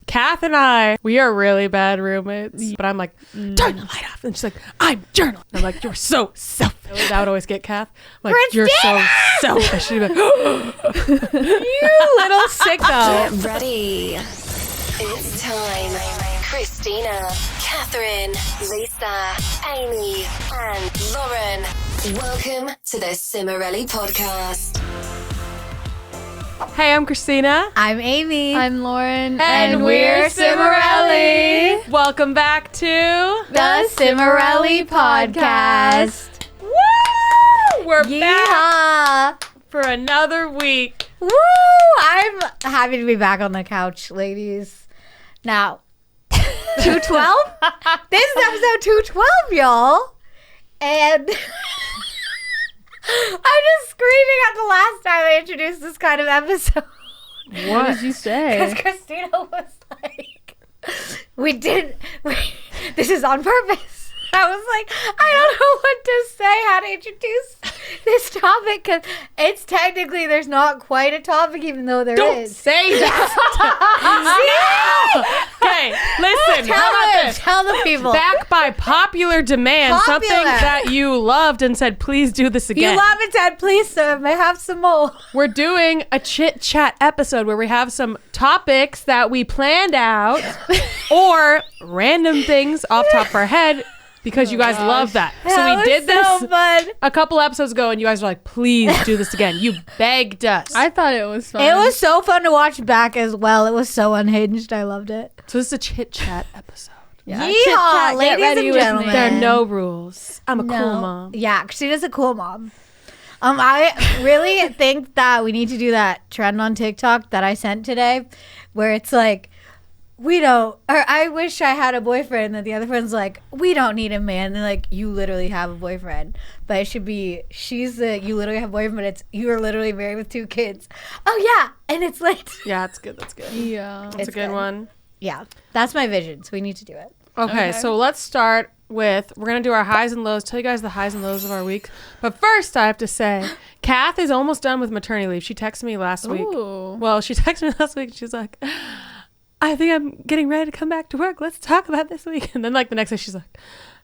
Kath and I, we are really bad roommates. But I'm like, turn the light off. And she's like, I'm journaling. And I'm like, you're so selfish. That would always get Kath. I'm like, Christina! you're so selfish. She'd be like, you little sicko. Get ready. It's time. Christina, Catherine, Lisa, Amy, and Lauren. Welcome to the Cimorelli podcast. hey, I'm Christina. I'm Amy. I'm Lauren. And we're Cimorelli. Welcome back to The Cimorelli podcast. Woo! We're back Yeah. for another week. Woo! I'm happy to be back on the couch, ladies. Now, 212? This is episode 212, y'all. And I'm just screaming at the last time I introduced this kind of episode. What did you say? Because Christina was like, this is on purpose. I was like, I don't know what to say, how to introduce this topic, because it's technically, there's not quite a topic, even though there Don't is. say that. Okay, listen. How about this? Tell the people. Back by popular demand, something that you loved and said, please do this again. You love it, Dad. Please, sir. May I have some more? We're doing a chit chat episode where we have some topics that we planned out or random things off top of our head because you guys love that. So we did this fun. a couple episodes ago and you guys were like, please do this again. You begged us. I thought it was fun. It was so fun to watch back as well. It was so unhinged. I loved it. So this is a chit chat episode. Yeah, Yeehaw, chit-chat, get ladies ready and with gentlemen. me. There are no rules. I'm a No. cool mom. Yeah, Christina's a cool mom. I really think that we need to do that trend on TikTok that I sent today, where it's like, I wish I had a boyfriend. And then the other friend's like, we don't need a man. They're like, you literally have a boyfriend. But it should be, you literally have a boyfriend, but it's, you are literally married with 2 kids. Oh, yeah. And it's like, Yeah, it's good. That's good. Yeah. That's a good one. yeah, that's my vision. So we need to do it. Okay, so let's start with, we're going to do our highs and lows, tell you guys the highs and lows of our week. But first, I have to say, Kath is almost done with maternity leave. She texted me last week. Ooh. Well, she texted me last week. She's like, I think I'm getting ready to come back to work. Let's talk about this week. And then like the next day, she's like,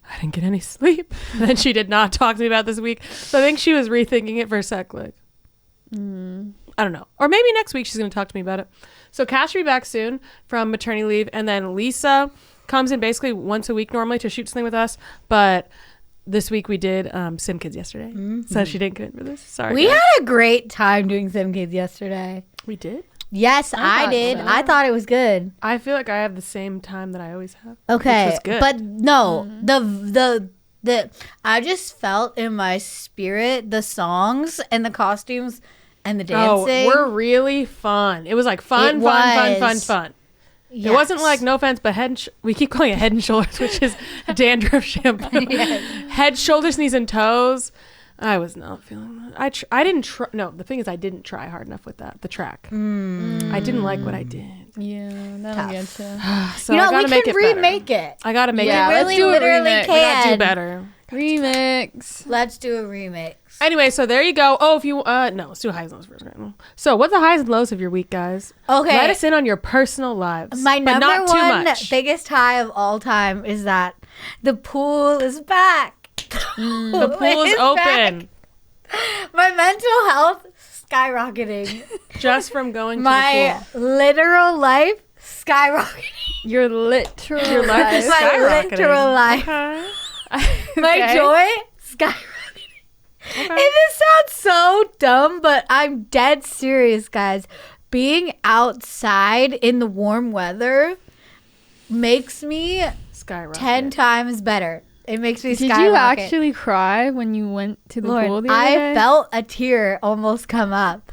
I didn't get any sleep. And then she did not talk to me about this week. So I think she was rethinking it for a sec. Like, I don't know. Or maybe next week she's going to talk to me about it. So Kath should be back soon from maternity leave. And then Lisa comes in basically once a week normally to shoot something with us. But this week we did Sim Kids yesterday. So she didn't get in for this. Sorry. We guys. had a great time doing Sim Kids yesterday. We did? Yes, I thought did. so. I thought it was good. I feel like I have the same time that I always have. Okay, Which was good. but no, the I just felt in my spirit the songs and the costumes and the dancing. were really fun. It was like fun. Yes. It wasn't like, no offense, but we keep calling it Head and Shoulders, which is dandruff shampoo. Head, shoulders, knees, and toes. I was not feeling that. I didn't try. No, the thing is, I didn't try hard enough with that. The track. I didn't like what I did. Yeah, that'll get you. So you know, I gotta we make can it better. remake it. I gotta make Yeah, it better. let's do a literally remix. We gotta do can. better. Remix. Let's do a remix. Anyway, so there you go. Oh, if you no, let's do highs and lows first. So, what's the highs and lows of your week, guys? Okay. Let us in on your personal lives. My but number not too one much. biggest high of all time is that the pool is back. The pool is open. back. My mental health skyrocketing. Just from going to My the pool. literal life skyrocketing. Your literal life is My skyrocketing. literal life. Okay. My Okay. joy skyrocketing. And this sounds so dumb, but I'm dead serious, guys. Being outside in the warm weather makes me Skyrocket. 10 times better. It makes me Did skyrocket. you actually cry when you went to the Lauren, pool the other I day? felt a tear almost come up.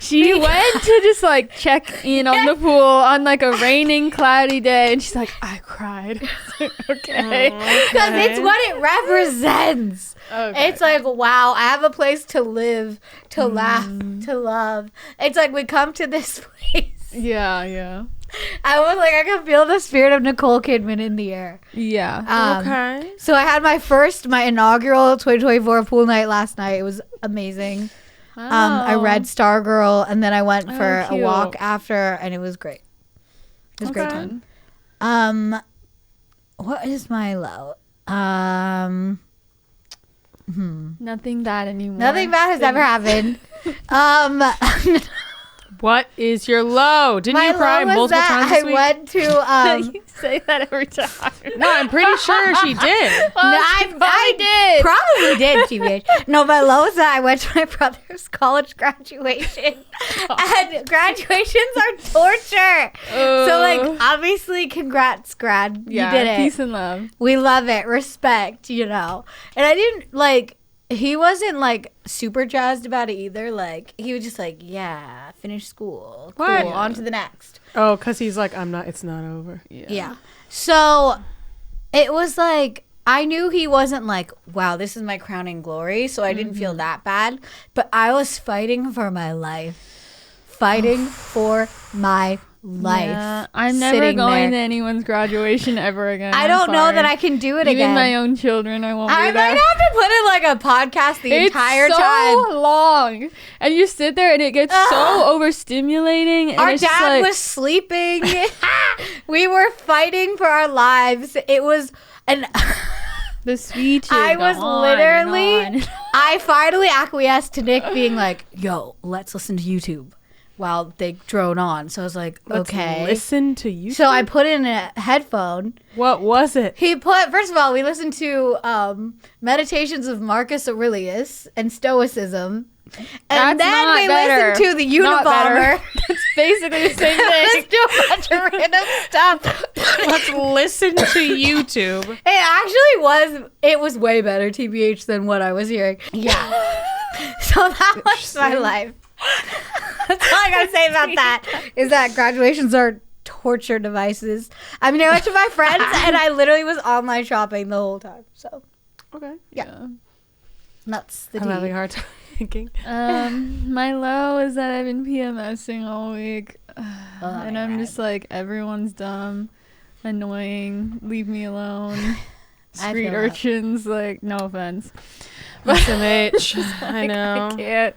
She went to just like check in on the pool on like a raining, cloudy day, and she's like, I cried. Okay. Because it's what it represents. Okay. It's like, wow, I have a place to live, to laugh, to love. It's like we come to this place. Yeah. I was like, I can feel the spirit of Nicole Kidman in the air. Yeah. Okay. So I had my inaugural 2024 pool night last night. It was amazing. I read Stargirl, and then I went for a cute. walk after, and it was great. It was a great Okay. time. What is my low? Nothing bad anymore. Nothing bad has ever happened. What is your low? Didn't My you cry low was multiple that times this I week? went to You say that every time. No, I'm pretty sure she did. I did. Probably did, TBH. No, my low is that I went to my brother's college graduation. And graduations are torture. So, like, obviously, congrats, grad. Yeah, you did it. peace and love. We love it. Respect, you know. And I didn't, like, he wasn't, like, super jazzed about it either. Like, he was just like, yeah, finish school. Cool, What? on to the next. Oh, because he's like, it's not over. Yeah. So it was like, I knew he wasn't like, wow, this is my crowning glory. So I didn't feel that bad. But I was fighting for my life. Fighting for my life. Yeah, I'm never sitting going to there. anyone's graduation ever again. I I'm don't know sorry. that I can do it Even again. my own children, I won't I be there. might have to put in like a podcast the entire it's so time. long, and you sit there, and it gets so overstimulating. And Our it's just dad like, was sleeping. We were fighting for our lives. It was an the speeches. I was go on and literally, on. I finally acquiesced to Nick being like, yo, let's listen to YouTube while they drone on. So I was like, Let's okay. listen to you. So I put in a headphone. What was it? First of all, we listened to Meditations of Marcus Aurelius and Stoicism. And That's then not we better. listened to the Not better. Unabomber. It's basically the same Let's thing. do a bunch of random stuff. Let's listen to YouTube. It was way better, TBH, than what I was hearing. Yeah. So that was my life. That's all I gotta say about that, is that graduations are torture devices. I mean, I went to my friends and I literally was online shopping the whole time. So, Okay. yeah. Nuts. The I'm having a tea. hard time thinking. My low is that I've been PMSing all week, and I'm God. just like, everyone's dumb, annoying, leave me alone. I Street feel that. urchins, like, no offense. SMH. I know. I can't.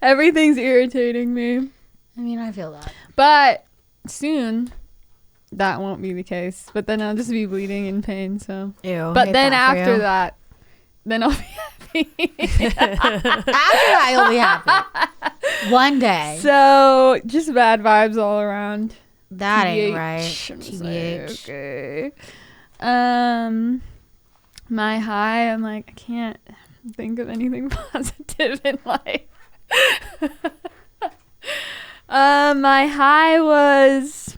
Everything's irritating me. I mean, I feel that. But soon, that won't be the case. But then I'll just be bleeding in pain. So. Ew. But then after that, then I'll be happy. After that, you'll be happy. One day. So just bad vibes all around. That ain't TBH. right. I'm just TBH. like, okay. My high, I'm like, I can't think of anything positive in life. My high was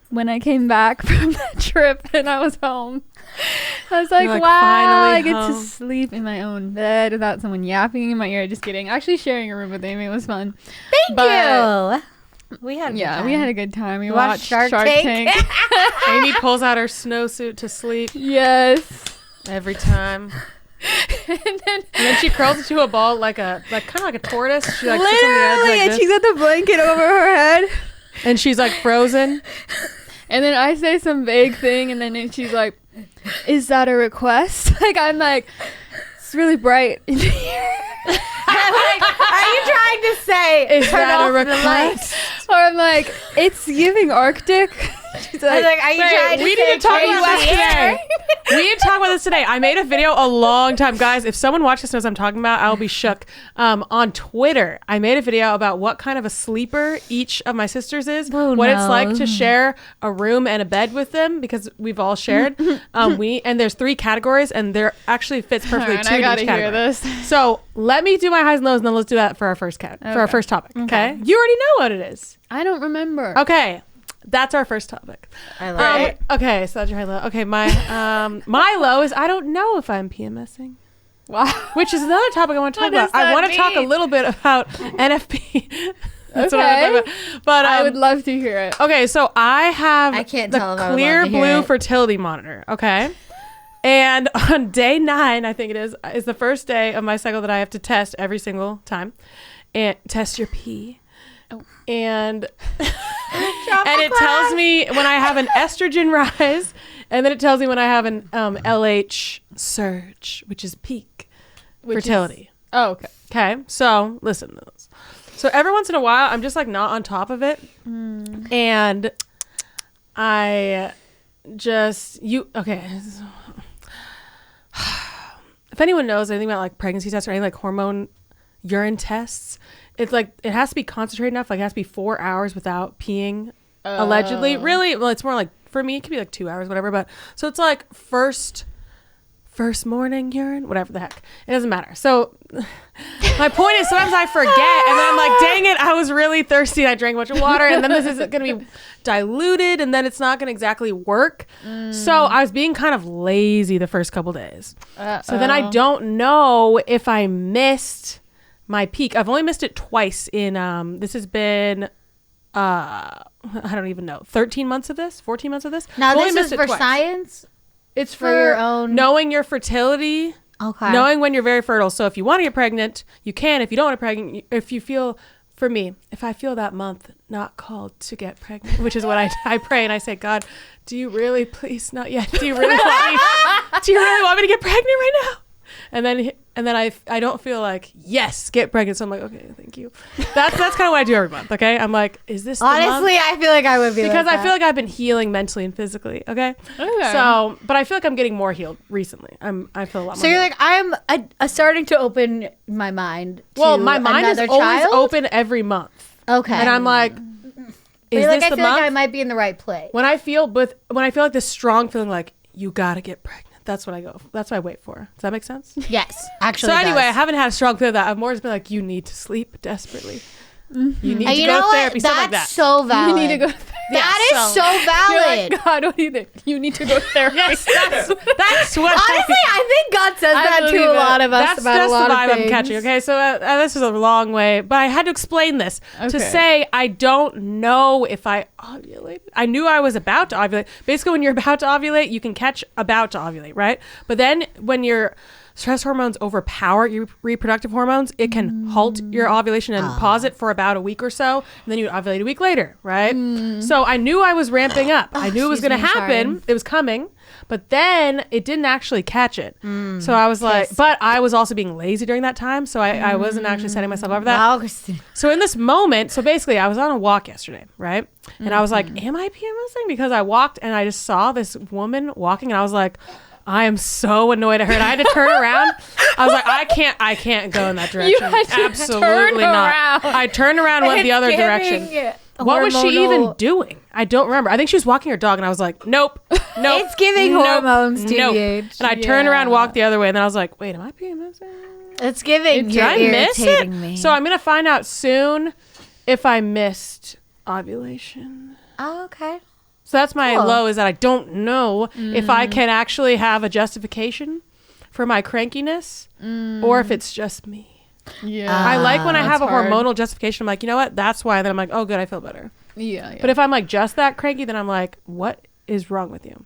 when I came back from that trip and I was home. I was like, You're like, wow, finally I get to home. sleep in my own bed without someone yapping in my ear. Just kidding. Actually, sharing a room with Amy was fun. Thank you. We had a good Yeah, time. we had a good time. We watched watched Shark Shark Tank. Tank. Amy pulls out her snowsuit to sleep Yes. every time. And then she curls into a ball like kind of like a tortoise. She like sits on the literally, edge and like she's this, got the blanket over her head. and she's like frozen. And then I say some vague thing, and then she's like, "Is that a request?" Like, I'm like, "It's really bright in here." I'm like, are you trying to say Is turn that a off the lights? request? Or I'm like, "It's giving Arctic." She's I was like, like, are you trying to We say need to talk turn about off this the air? today. We need to talk about this today. I made a video a long time, guys. If someone watches this knows what I'm talking about, I'll be shook. On Twitter, I made a video about what kind of a sleeper each of my sisters is, Who what it's like to knows? share a room and a bed with them, because we've all shared. And there's 3 categories, and there actually fits perfectly Alright, 2 I in gotta each hear category. this. So let me do my highs and lows, and then let's do that for our first for our Okay. first topic. Okay, you already know what it is. I don't remember. Okay. That's our first topic. I love it. Okay, so that's your high low. Okay, my my low is I don't know if I'm PMSing, Wow. which is another topic I want to talk What does about. I that want to talk a mean? little bit about NFP. That's what I Okay. want to talk about. But I would love to hear it. okay, so I have I can't the tell if I would clear love to hear blue it. fertility monitor. Okay. And on day 9, I think it is the first day of my cycle that I have to test every single time, and test your pee. Oh. And and it tells me when I have an estrogen rise, and then it tells me when I have an LH surge, which is peak Which is- fertility. Oh, okay. Okay, so listen to this. So every once in a while, I'm just like not on top of it. And I just, okay. If anyone knows anything about like pregnancy tests or any like hormone urine tests, it's like, it has to be concentrated enough. Like it has to be 4 hours without peeing, allegedly. Really? Well, it's more like, for me, it could be like 2 hours, whatever. But so it's like first morning urine, whatever the heck. It doesn't matter. So my point is sometimes I forget and then I'm like, dang it, I was really thirsty. I drank a bunch of water and then this isn't going to be diluted and then it's not going to exactly work. So I was being kind of lazy the first couple days. So then I don't know if I missed my peak. I've only missed it twice in, this has been, I don't even know, 13 months of this, 14 months of this. Now I've only this missed is it for twice. science? It's for your own knowing your fertility, knowing when you're very fertile. So if you want to get pregnant, you can. If you don't want to pregnant, if you feel, for me, if I feel that month not called to get pregnant, which is what I pray and I say, God, do you really, please not yet? Do you really want me to get pregnant right now? And then I don't feel like, yes, get pregnant. So I'm like, okay, thank you. That's kind of what I do every month. Okay. I'm like, is this the Honestly, month? I feel like I would be Because like I feel like I've been healing mentally and physically. Okay. So, but I feel like I'm getting more healed recently. I feel a lot more. So you're healed. like, I'm starting to open my mind to Well, my mind is another always child? open every month. Okay. And I'm like, But is you're like, this I the feel like I month? might be in the right place. When I feel like this strong feeling like you gotta get pregnant. That's what I go. That's what I wait for. Does that make sense? Yes, actually. So it anyway, I does. haven't had a strong feeling that. I've more just been like, you need to sleep desperately. You need And to you go know to what? therapy. Stuff like that. That's so valid. You need to go to therapy. That is so You're valid. like, God, what do you think? You need to go to therapy. Yes, that's what. Honestly, I think God says I that to believe a it. lot of us That's about just a lot the of vibe things. I'm catching. Okay, so this is a long way, but I had to explain this to Okay. say I don't know if I ovulated. I knew I was about to ovulate. Basically, when you're about to ovulate, you can catch about to ovulate, right? But then when your stress hormones overpower your reproductive hormones, it can halt your ovulation and pause it for about a week or so, and then you ovulate a week later, right? So I knew I was ramping up. I knew it was going to excuse me, happen. sorry. It was coming, but then it didn't actually catch it. So I was like, but I was also being lazy during that time, so I wasn't actually setting myself up for that. Wow, Christina. So in this moment, so basically I was on a walk yesterday, right? And I was like, am I PMSing? Because I walked and I just saw this woman walking and I was like, I am so annoyed at her. And I had to turn around. I was like, I can't go in that direction. had to Absolutely turn not. around. I turned around, went the other direction. What was she even doing? I don't remember. I think she was walking her dog and I was like, nope. It's giving hormones, TBH. And I turned around, walked the other way, and then I was like, wait, am I PMSing? It's giving. Did You're I miss it? irritating me. So I'm going to find out soon if I missed ovulation. Oh, okay. So that's my Cool. low, is that I don't know if I can actually have a justification for my crankiness or if it's just me. Yeah. I like when I have a that's hard. hormonal justification. I'm like, you know what? That's why. Then I'm like, oh, good. I feel better. Yeah. But if I'm like just that cranky, then I'm like, what is wrong with you?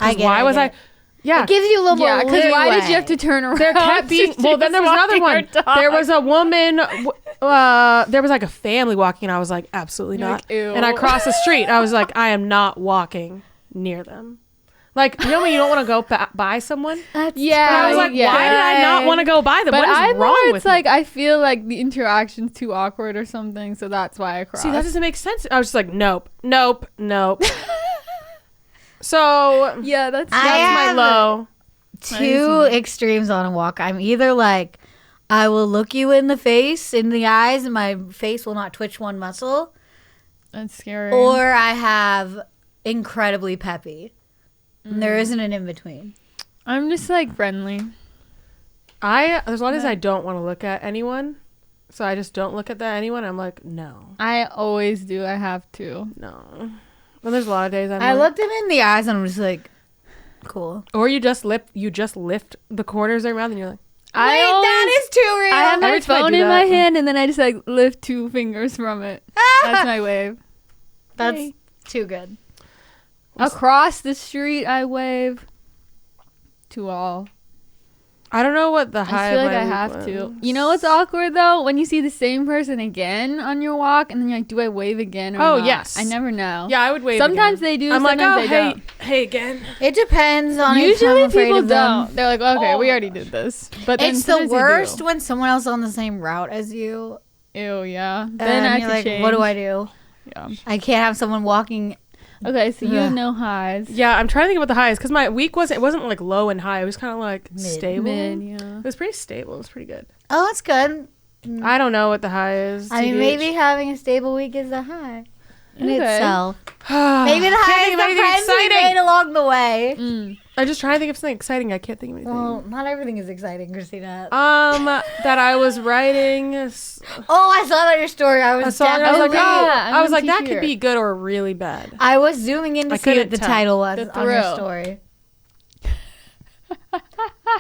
I get Why it, was get I? it. Yeah. It gives you a little yeah, more because why did leeway. you have to turn around? There kept being, She well, then there was another walking her one. dog. There was a woman, there was like a family walking, and I was like, absolutely You're not. like, ew. And I crossed the street. I was like, I am not walking near them. Like, you know when you don't want to go by someone? Yeah. And I was like, yeah. why did I not want to go by them? But What is I'm wrong more, with it's like me? I feel like the interaction's too awkward or something, so that's why I crossed. See, that doesn't make sense. I was just like, nope. So yeah, that's I that's my have low. two extremes on a walk. I'm either like, I will look you in the face, in the eyes, and my face will not twitch one muscle, that's scary. or I have incredibly peppy. And there isn't an in between. I'm just like friendly. There's a lot of days I don't want to look at anyone. So I just don't look at anyone. I'm like, no. I always do. I have to. Well, there's a lot of days I like, looked him in the eyes and I'm just like, cool. or you just lift the corners of your mouth and you're like, That is too real. I have my Every time I phone do in my that- hand and then I just like lift 2 fingers from it. That's my wave. That's Hey. too good. Across the street, I wave to all. I don't know what the high I feel of like my I week have to. was. You know what's awkward though? When you see the same person again on your walk, and then you're like, "Do I wave again?" Or Oh, not? yes. I never know. Yeah, I would wave. Sometimes again. they do. I'm like, sometimes oh, they hey, don't. hey again. It depends on if I'm Usually afraid people of them. don't. They're like, "Okay, we already did this." But then It's the sometimes they do. worst when someone else is on the same route as you Ew, yeah. And Then I you're could like, change. what do I do? Yeah. I can't have someone walking. Okay, so you Ugh. have no highs. Yeah, I'm trying to think about the highs because my week wasn't like low and high. It was kind of like Mid. stable. Mid, yeah. It was pretty stable. It was pretty good. Oh, that's good. I don't know what the high is. I mean, TBH. maybe having a stable week is a high in Okay. itself. Maybe the Can't high think is of the anything friends we exciting. made along the way. Mm. I'm just trying to think of something exciting. I can't think of anything. Well, not everything is exciting, Christina. That I was writing Oh, I saw that in your story. I a was song. I was like, definitely. yeah, I was like, I'm that to could hear. be good or really bad. I was zooming in to I see what couldn't the tell. title was The on your thrill. story.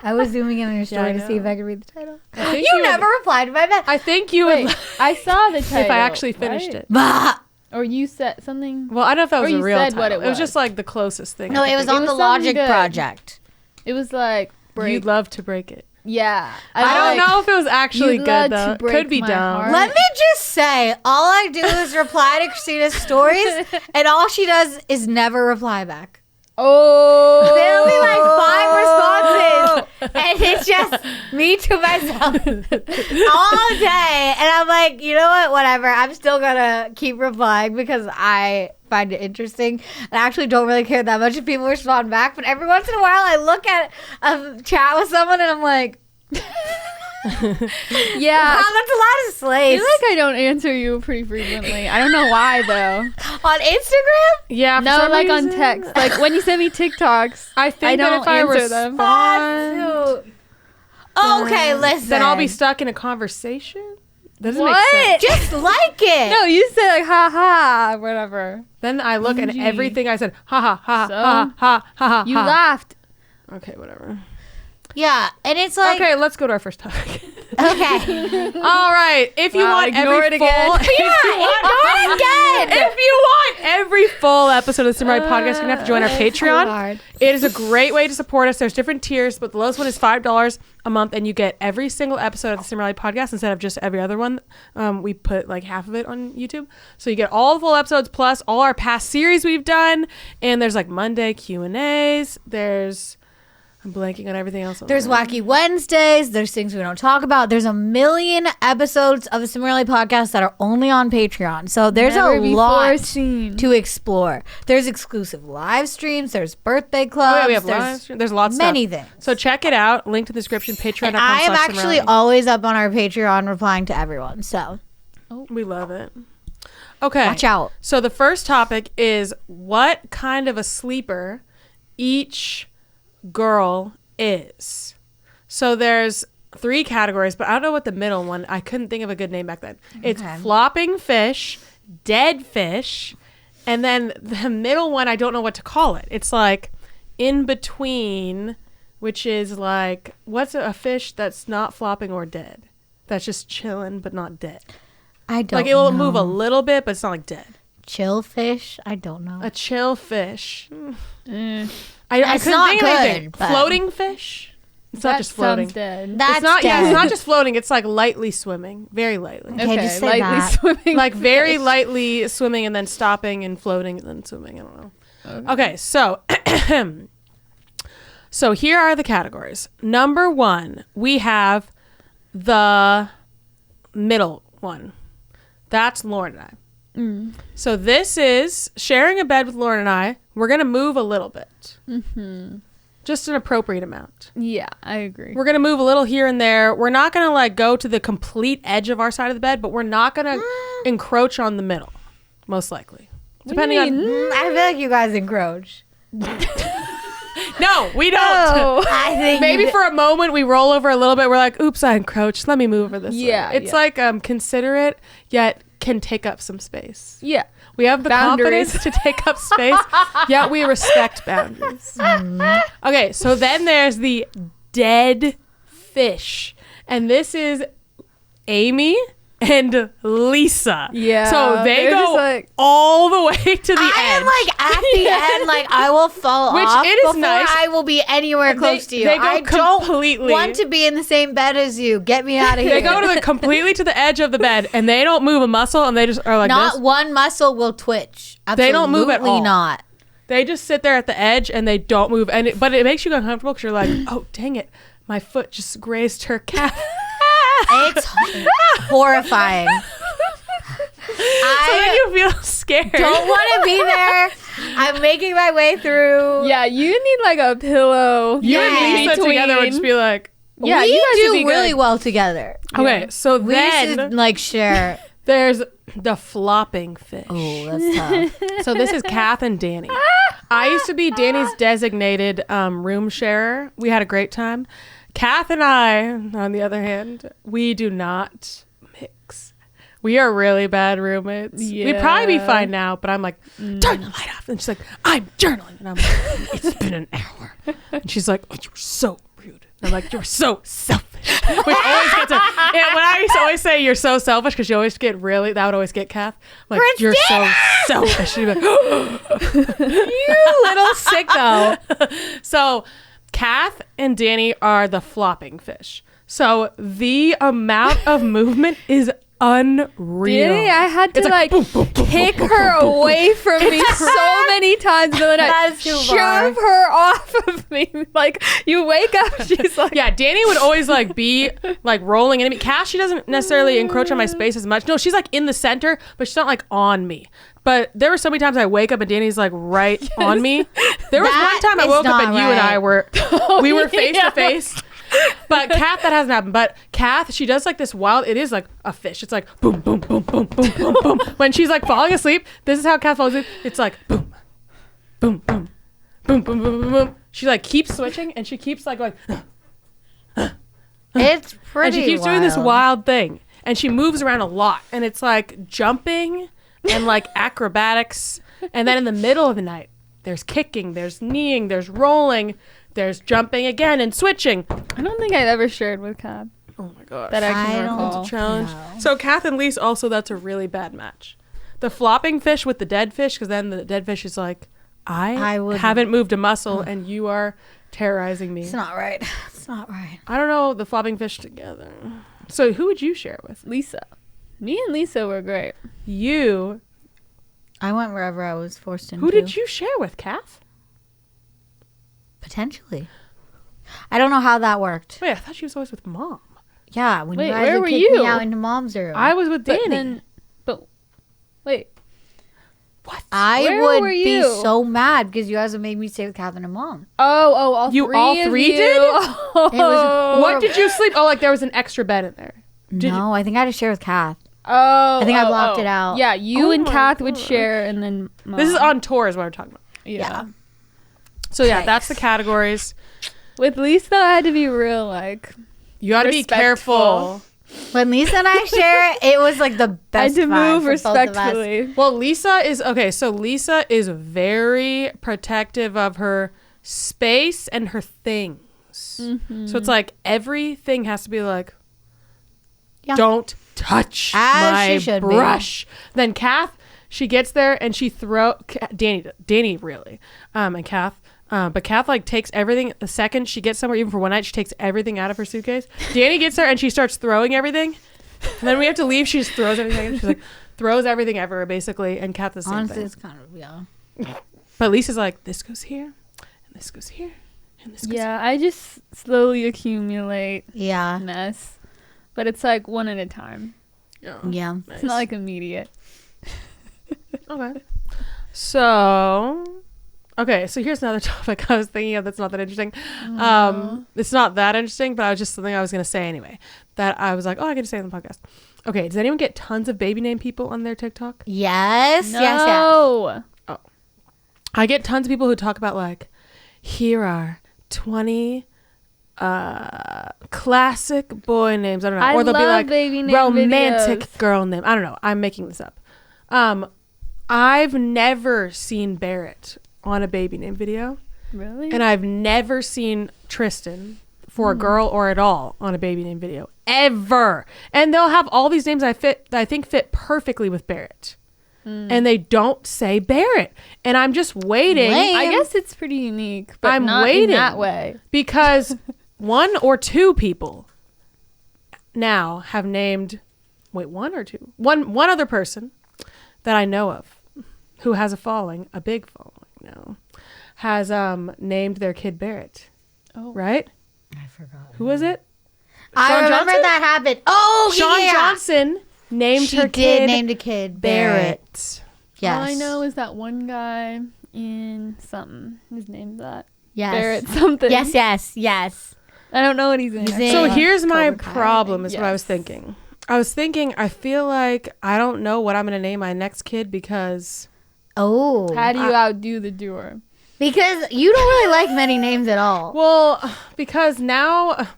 I was zooming in on your Yeah, I story to see if know. I could read the title. I think You would- never replied to my message. I think you Wait, would. I saw the title. If I actually finished right? it. Bah! Or you said something. Well, I don't know if that Or was a you real said title. what it It was was. just like the closest thing. No, I it was could on It the was something Logic good. Project. It was like think. break. You'd love to break it. Yeah. I don't know if it was actually you'd good love to though. break Could be my dumb. heart. Let me just say, all I do is reply to Christina's stories, and all she does is never reply back. Oh. There'll be like 5 responses, and it's just me to myself all day. And I'm like, you know what? Whatever. I'm still gonna keep replying because I find it interesting. And I actually don't really care that much if people respond back. But every once in a while, I look at a chat with someone, and I'm like, Yeah. wow, that's a lot of I slaves. feel like I don't answer you pretty frequently. I don't know why though. On Instagram? Yeah. For No, some like on reason. text. Like when you send me TikToks. I think I that don't if I answer them. respond, Okay, listen. then I'll be stuck in a conversation. That doesn't make What? sense. Just like it. No, you said like ha ha whatever. Then I look and OMG. everything I said, ha ha ha So? ha ha ha ha. You ha. laughed. Okay, whatever. Yeah, and it's like, Okay, let's go to our first topic. okay. All right. If you Wow, want ignore every it again. full, if you want every full episode of the Cimorelli podcast, you're gonna have to join our Patreon. hard. It is a great way to support us. There's different tiers, but the lowest one is $5 a month, and you get every single episode of the Cimorelli podcast instead of just every other one. We put like half of it on YouTube, so you get all the full episodes plus all our past series we've done. And there's like Monday Q&As. I'm blanking on everything else. There's Wacky Wednesdays. There's things we don't talk about. There's a million episodes of the Cimorelli podcast that are only on Patreon. So there's Never a before lot seen. to explore. There's exclusive live streams. There's birthday clubs. Oh, yeah, we have there's live stream. There's lots of many stuff. things. So check it out. Link to the description. Patreon.com. And I am actually always up on our Patreon replying to everyone. So We love it. Okay. watch out. So the first topic is what kind of a sleeper each girl is. So there's 3 categories, but I don't know what the middle one. I couldn't think of a good name back then. It's Okay. flopping fish, dead fish, and then the middle one I don't know what to call it. It's like in between, which is like what's a fish that's not flopping or dead? That's just chilling but not dead. I don't Like it will know. move a little bit, but it's not like dead. Chill fish? I don't know. A chill fish. Eh, I It's couldn't not think of anything. good, but- Floating fish. It's not that just floating. sounds dead. That's It's not. Yeah, it's dead. not just floating. It's like lightly swimming, very lightly. Okay, just say lightly that. swimming. Like very fish. lightly swimming and then stopping and floating and then swimming. I don't know. Okay, so so here are the categories. Number 1, we have the middle one. That's Lauren and I. So this is sharing a bed with Lauren and I. We're gonna move a little bit, just an appropriate amount. Yeah, I agree. We're gonna move a little here and there. We're not gonna like go to the complete edge of our side of the bed, but we're not gonna encroach on the middle, most likely. Depending on I feel like you guys encroach. no, we don't. Oh. I think Maybe you for a moment we roll over a little bit. We're like, "Oops, I encroached. Let me move over this." Yeah, way. It's yeah. like considerate yet can take up some space. Yeah. We have the Boundaries. confidence to take up space, yet we respect boundaries. Okay, so then there's the dead fish. And this is Amy and Lisa. Yeah, So they they're go just like- all the way to the I edge. am like at the end, like I will fall Which off it is before nice. I will be anywhere close to you. they go I completely- don't want to be in the same bed as you. Get me out of here. They go to the completely to the edge of the bed and they don't move a muscle and they just are like Not this. one muscle will twitch. Absolutely They don't move at all. Not. They just sit there at the edge and they don't move. But it makes you uncomfortable because you're like, oh, dang it. My foot just grazed her calf. It's horrifying. So then you feel scared. Don't want to be there. I'm making my way through. Yeah, you need like a pillow. You and Yes. Lisa together would just be like, Yeah, we you guys would do be really good. well together. okay, so We should then like share. there's the flopping fish. Oh, that's tough. So this is Kath and Danny. I used to be Danny's designated room sharer. We had a great time. Kath and I, on the other hand, we do not mix. We are really bad roommates. We'd probably be Yeah. fine now, but I'm like, turn the light off. And she's like, I'm journaling. And I'm like, it's been an hour. And she's like, oh, you're so rude. And I'm like, you're so selfish. Which always gets when I used to always say you're so selfish, because you always get really, that would always get Kath. I'm like, you're so selfish. She'd be like, You little sicko. So Kath and Danny are the flopping fish. So the amount of movement is unreal. Danny, I had to It's like boom, boom, boom, kick boom, boom, her boom, boom, away from me so many times in the night. That's too far. Shove her off of me. Like you wake up, she's like, Yeah, Danny would always like be like rolling into me. Cass, she doesn't necessarily encroach on my space as much. No, she's like in the center, but she's not like on me. But there were so many times I wake up and Danny's like right on me. There was That one time I is woke up not and you and I right. we were face to face. But Kath, that hasn't happened. But Kath, she does like this wild, it is like a fish. It's like boom, boom, boom, boom, boom, boom, boom. When she's like falling asleep, this is how Kath falls asleep. It's like boom, boom, boom, boom, boom, boom, boom, boom. She like keeps switching and she keeps like going, It's pretty. and she keeps doing this wild thing. And she moves around a lot. And it's like jumping and like acrobatics. And then in the middle of the night, there's kicking, there's kneeing, there's rolling, there's jumping again and switching. I don't think I'd ever shared with Kat Oh my gosh. that I I can don't- recall. Challenge. No. So Kath and Lise also, that's a really bad match. The flopping fish with the dead fish, because then the dead fish is like, I wouldn't. haven't moved a muscle and you are terrorizing me. It's not right. It's not right. I don't know the flopping fish together. So who would you share with? Lisa. Me and Lisa were great. You. I went wherever I was forced into. Who did you share with, Kath? Potentially. I don't know how that worked. Wait, I thought she was always with mom. Yeah, when Wait, you guys where would were kick you? me out into mom's room. I was with But Danny. then, wait. What? I Where would were be you? so mad because you guys would make me stay with Catherine and mom. All You three all of three you. did? Oh. It was What did you sleep? Oh, like there was an extra bed in there. Did no, I think I had to share with Kath. Oh, I think I blocked it out. Yeah, you Oh and my Kath would God. share, and then Mom. This is on tour is what we're talking about. Yeah. So yeah, that's the categories. With Lisa, I had to be real, like You got to be careful. When Lisa and I share, it was like the I had best. to vibe move for both of us. respectfully. Well, Lisa is okay. So Lisa is very protective of her space and her things. Mm-hmm. So it's like everything has to be like, Yeah. don't touch As my she should be. brush. Then Kath, she gets there and she Danny really, and Kath. But Kath like takes everything the second she gets somewhere, even for one night, she takes everything out of her suitcase. Danny gets there and she starts throwing everything. And then we have to leave. She just throws everything. She's like, throws everything ever, basically. And Kath the same Honestly, thing. it's kind of yeah. But Lisa's like, this goes here, and this goes here, and this goes Yeah, I just slowly accumulate Yeah. mess, but it's like one at a time. here. Yeah. Nice. It's not like immediate. Okay. So, okay. So here's another topic I was thinking of that's not that interesting. It's not that interesting, but I was just something I was going to say anyway. That I was like, oh, I get to say it on the podcast. Okay. Does anyone get tons of baby name people on their TikTok? Yes. No. Yes. Yes. I get tons of people who talk about like, here are 20 classic boy names. I don't know. I Or they'll be love like baby name romantic videos. girl name. I don't know. I'm making this up. I've never seen Barrett on a baby name video. Really? And I've never seen Tristan for a girl or at all on a baby name video. Ever. And they'll have all these names that I think fit perfectly with Barrett. And they don't say Barrett. And I'm just waiting. Lame. I guess it's pretty unique, but I'm not waiting. in that way. Because one or two people now have named, one or two? One other person that I know of who has a following, a big following now, has named their kid Barrett. Oh. Right? I forgot. Who was it? I remember Johnson? that happened. Oh, Sean yeah. Johnson named She her did kid named a kid Barrett. Barrett. Yes. All I know is that one guy in something. His name's that. Yes. Barrett something. Yes. I don't know what he's in. He's I in- So forgot. here's my Cobra Kai, problem is what I was Yes. thinking. I feel like I don't know what I'm going to name my next kid because Oh. How do you outdo the doer? Because you don't really like many names at all. because now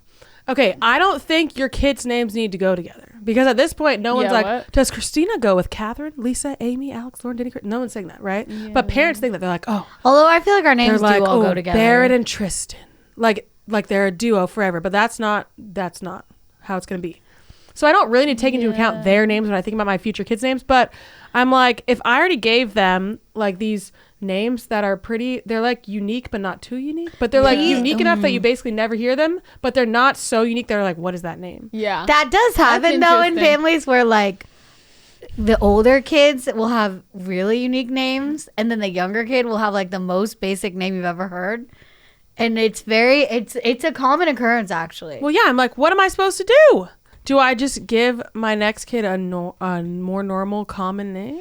okay, I don't think your kids' names need to go together. Because at this point no one's Yeah, like, what? does Christina go with Catherine, Lisa, Amy, Alex, Lauren, Denny? No one's saying that, right? But parents think that. They're like, oh, Although I feel like our they're names like, do all oh, go together. Barrett and Tristan. Like they're a duo forever, but that's not how it's going to be. So I don't really need to take into account their names when I think about my future kids' names. But I'm like, if I already gave them like these names that are pretty, they're like unique, but not too unique. But they're like unique enough that you basically never hear them, but they're not so unique. They're like, what is that name? Yeah. That does happen though in interesting. families where like the older kids will have really unique names and then the younger kid will have like the most basic name you've ever heard. And it's a common occurrence actually. Well, yeah, I'm like, what am I supposed to do? Do I just give my next kid a more normal, common name?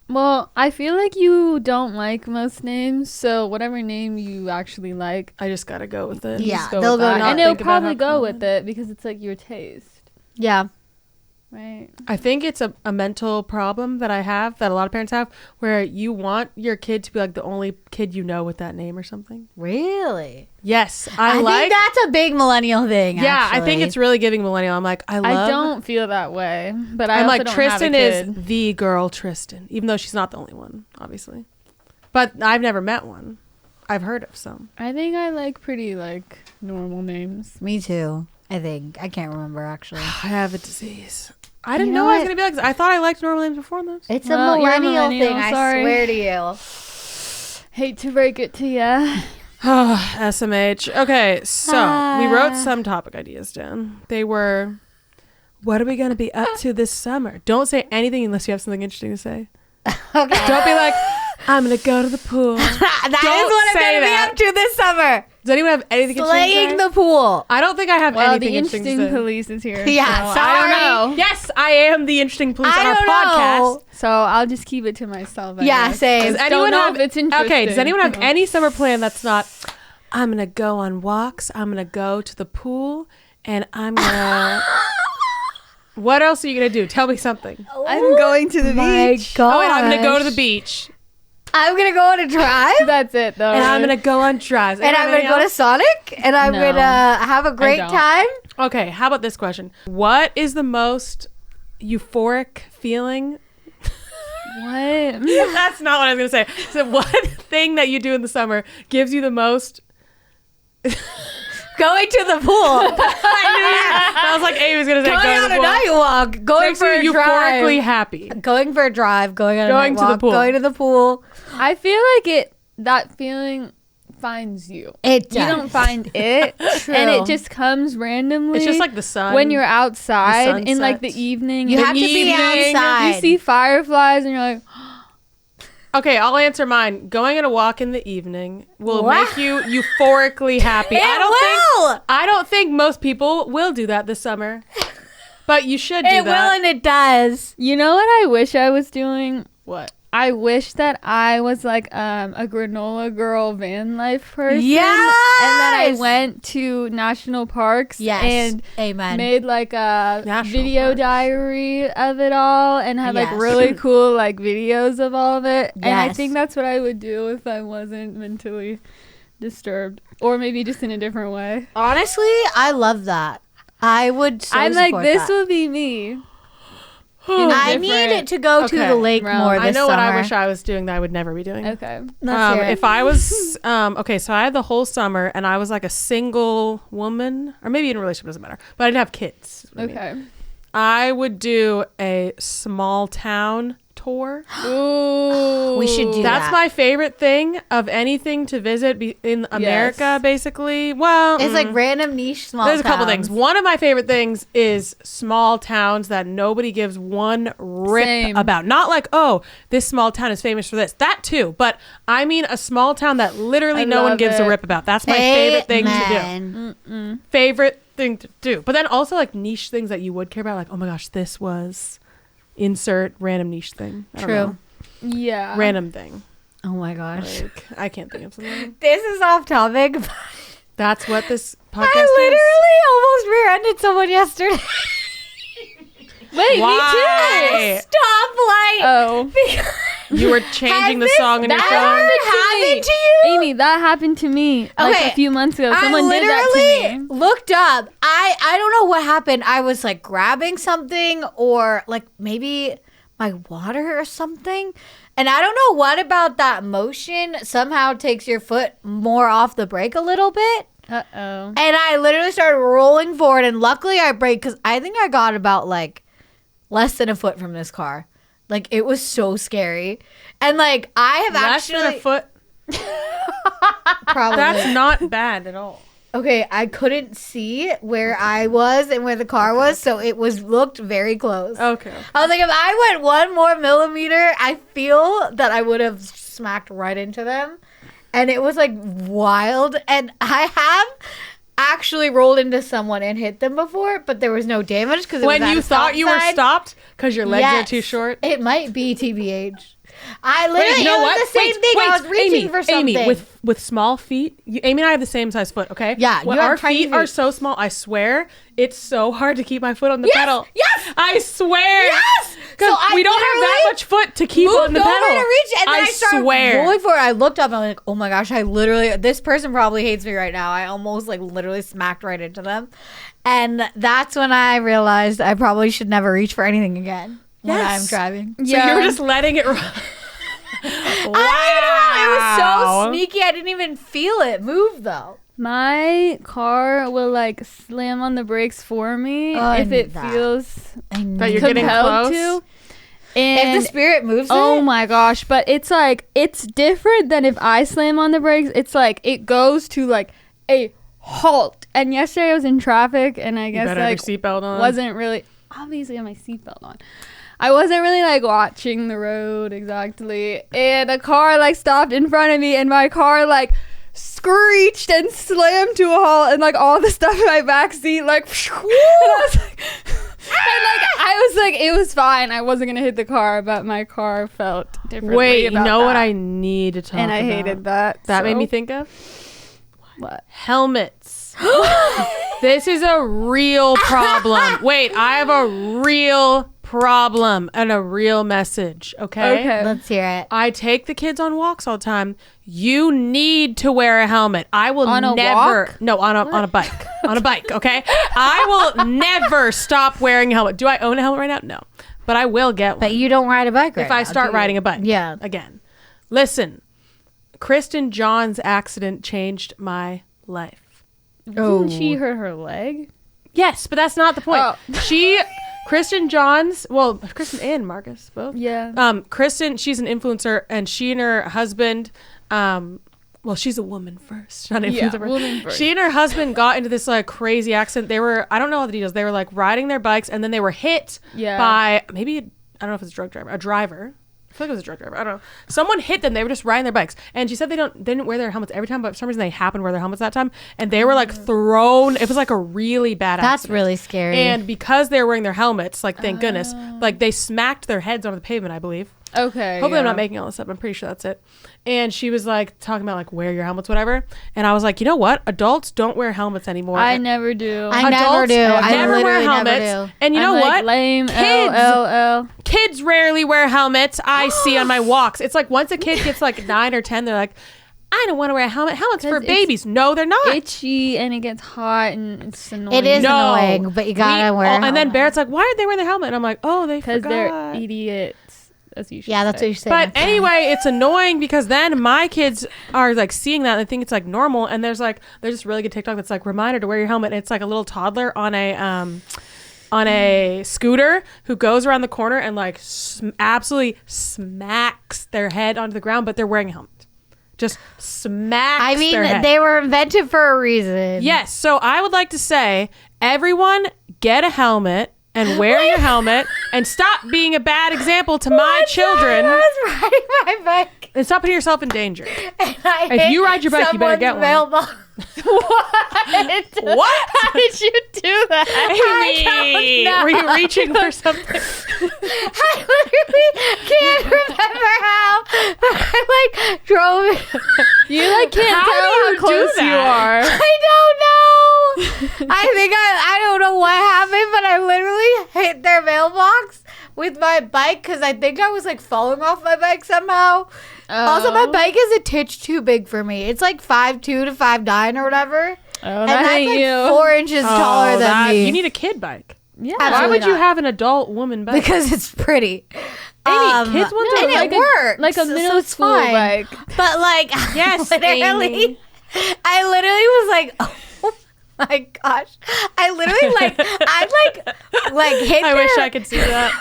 Well, I feel like you don't like most names, so whatever name you actually like, I just gotta go with it. Yeah, just go they'll with go that. not And it'll think about probably how go common. with it because it's like your taste, Yeah. right? I think it's a mental problem that I have, that a lot of parents have, where you want your kid to be like the only kid you know with that name or something. Really? Yes, I think that's a big millennial thing. yeah, I think actually. it's really giving millennial. I'm like, I don't feel that way, but I I'm also like, don't Tristan have a is kid. the girl Tristan, even though she's not the only one, obviously. But I've never met one. I've heard of some. I think I like pretty like normal names. Me too. I think I can't remember actually. I have a disease. I didn't You know know I was what? gonna be like this. I thought I liked normal names before those. It's Well, a you're a millennial thing. millennial, I sorry. swear to you. Hate to break it to ya. SMH. Okay, so we wrote some topic ideas down. They were, what are we gonna be up to this summer? Don't say anything unless you have something interesting to say. Okay. Don't be like, I'm gonna go to the pool. That is Don't what I'm say gonna that. be up to this summer. Does anyone have anything interesting to Slaying say? the pool. I don't think I have Well, anything the interesting interesting to say. police is here. Yeah, so I sorry. don't know. Yes, I am the interesting police on I our don't podcast. know. So I'll just keep it to myself. I Yeah, guess. same. Just don't know if it's interesting. Okay, does anyone have so. any summer plan that's not, I'm going to go on walks, I'm going to go to the pool, and I'm going to... What else are you going to do? Tell me something. I'm going to the My beach. God. Oh, and I'm going to go to the beach. I'm gonna go on a drive. That's it, though. And I'm going to go on drives. And I'm gonna go to Sonic. And I'm No. gonna have a great don't. time. Okay, how about this question? What is the most euphoric feeling? What? That's not what I was going to say. So what thing that you do in the summer gives you the most... Going to the pool. I was like, Amy was going to say Going go to on the a pool. night walk. Going Makes for you a drive. euphorically happy. Going for a drive. Going on Going a night to the walk, pool. Going to the pool. I feel like that feeling finds you. It You don't find it. True. And it just comes randomly. It's just like the sun. when you're outside in like the sunset. evening. You in have the to be evening, outside. You see fireflies and you're like, Okay, I'll answer mine. Going on a walk in the evening will What? make you euphorically happy. It will. I don't think most people will do that this summer. But you should do It will that. and it does. you know what I wish I was doing? What? I wish that I was like a granola girl van life person. Yes! And then I went to national parks Yes. and Amen. made like a National video parks. diary of it all and had like Yes. really cool like videos of all of it. And I Yes. think that's what I would do if I wasn't mentally disturbed, or maybe just in a different way. Honestly, I love that. I would so I'm like, support this that. will be me. I need it to go to Okay. the lake Realm. more this I know what I summer. wish I was doing that I would never be doing. Okay. Let's hear it. If I was okay, so I had the whole summer and I was like a single woman, or maybe in a relationship, doesn't matter, but I didn't have kids. is what I mean. Okay. I would do a small town tour. Ooh. We should do That's that. my favorite thing of anything to visit in America, Yes. basically. Well, It's like random niche small there's a couple towns. things. One of my favorite things is small towns that nobody gives one rip Same. about. Not like, oh, this small town is famous for this. That too. But I mean a small town that literally I no one love gives a it. rip about. That's my favorite thing to do. Amen. Favorite thing to do. But then also like niche things that you would care about, like, oh my gosh, this was insert random niche thing. I don't know. Yeah. Random thing. Oh my gosh. Like, I can't think of something. This is off topic. But That's what this podcast I literally almost rear-ended someone yesterday. Wait, Why? me too. Stoplight. Oh. Because You were changing the song on your that phone. happened to you? Amy, that happened to me like Okay. a few months ago. Someone I did that to literally me. looked up. I don't know what happened. I was like grabbing something or like maybe my water or something. And I don't know what about that motion somehow takes your foot more off the brake a little bit. Uh-oh. And I literally started rolling forward. And luckily I braked because I think I got about like less than a foot from this car. Like it was so scary. And like I have Less actually than a foot. probably. That's not bad at all. Okay, I couldn't see where I was and where the car was, so it looked very close. Okay. I was like, if I went 1 more millimeter, I feel that I would have smacked right into them. And it was like wild. And I have actually rolled into someone and hit them before, but there was no damage because When you thought you were stopped because your legs are too short. It might be TBH. I literally, you know it was what? the same thing. I was reaching Amy, for something. Amy, with small feet, Amy and I have the same size foot, okay? Yeah, When you have our tiny feet are feet. so small, I swear, it's so hard to keep my foot on the pedal. Yes! I swear. Yes! Because So I we don't have that literally much foot to keep on moved the over pedal. to reach, and then I started swear. rolling for it. I looked up and I'm like, oh my gosh, I literally, this person probably hates me right now. I almost like literally smacked right into them. And that's when I realized I probably should never reach for anything again when Yes. I'm driving. So you were just letting it run. Wow. I don't know. It was so sneaky. I didn't even feel it move though. My car will like slam on the brakes for me Oh, I if knew it that. feels But you're getting compelled close. to. And If the spirit moves oh it. my gosh, but it's like it's different than if I slam on the brakes. It's like it goes to like a halt. And yesterday I was in traffic and I guess better have like your seatbelt on. wasn't really obviously I have my seatbelt on. I wasn't really like watching the road exactly, and a car like stopped in front of me, and my car like screeched and slammed to a halt, and like all the stuff in my back seat like, and I was like, it was fine. I wasn't gonna hit the car, but my car felt differently. Wait, you about know that. what I need to talk about? And I hated that. That made so- me think of What? helmets. This is a real problem. Wait, I have a real problem and a real message, okay? Okay. Let's hear it. I take the kids on walks all the time. You need to wear a helmet. I will On a never. walk? No, on a bike. On a bike, okay? I will never stop wearing a helmet. Do I own a helmet right now? No. But I will get one. But you don't ride a bike right if I now, start do you? riding a bike. Yeah. Again. Listen. Kristen John's accident changed my life. Oh. Didn't she hurt her leg? Yes, but that's not the point. Oh. Kristen Johns, well, Kristen and Marcus both. Yeah. Kristen, she's an influencer, and she and her husband, well, she's a woman first, not an Yeah, influencer. woman first. She and her husband got into this like crazy accident. They were, I don't know all the details. They were like riding their bikes, and then they were hit Yeah. by maybe, I don't know if it's a driver. I feel like it was a drug driver. I don't know. Someone hit them. They were just riding their bikes, and she said they didn't wear their helmets every time, but for some reason they happened to wear their helmets that time, and they were like thrown. It was like a really bad That's accident. really scary. And because they were wearing their helmets, like thank goodness, like they smacked their heads onto the pavement, I believe. Okay. Hopefully I'm yeah. not making all this up. I'm pretty sure that's it. And she was like talking about like wear your helmets, whatever. And I was like, you know what? Adults don't wear helmets anymore. I never do. I never do. I never wear literally never helmets. do. And you I'm know like, what? Lame. Kids- LLL. Kids rarely wear helmets. I see on my walks. It's like once a kid gets like 9 or 10, they're like, I don't want to wear a helmet. Helmets for 'Cause it's babies. No, they're not. Itchy and it gets hot and it's annoying. It is No. annoying, but you gotta wear a And then helmet. Barrett's like, why did they wear the helmet? And I'm like, oh, they because forgot. they're idiots. As you should Yeah, that's say. what you say. But next time. anyway, it's annoying because then my kids are like seeing that and they think it's like normal. And there's this really good TikTok that's like reminder to wear your helmet. And it's like a little toddler on a scooter who goes around the corner and like absolutely smacks their head onto the ground, but they're wearing a helmet. Just smacks. I mean, their head. they were invented for a reason. Yes. So I would like to say, everyone get a helmet and wear your helmet and stop being a bad example to my children I was riding my bike. and stop putting yourself in danger. And I If hit you ride your bike, you better get someone's one. mailbox. What? What? How did you do do that? Amy, know. were you reaching for something? I literally can't remember how, but I like drove. You like can't How tell do you how do close you that? are. I don't know. I think I don't know what happened, but I literally hit their mailbox with my bike because I think I was like falling off my bike somehow. Also, my bike is a titch too big for me. It's like 5'2" to 5'9" or whatever. Oh, And that that's ain't like you. 4 inches taller than me. You need a kid bike. Yeah. Why Absolutely would you not. have an adult woman bike? Because it's pretty. Amy, kids want to and like it works. Like a so middle it's school fine. bike. But like, Yes, literally, Amy. I literally was like, oh my gosh. I literally like hit I their, wish I could see that.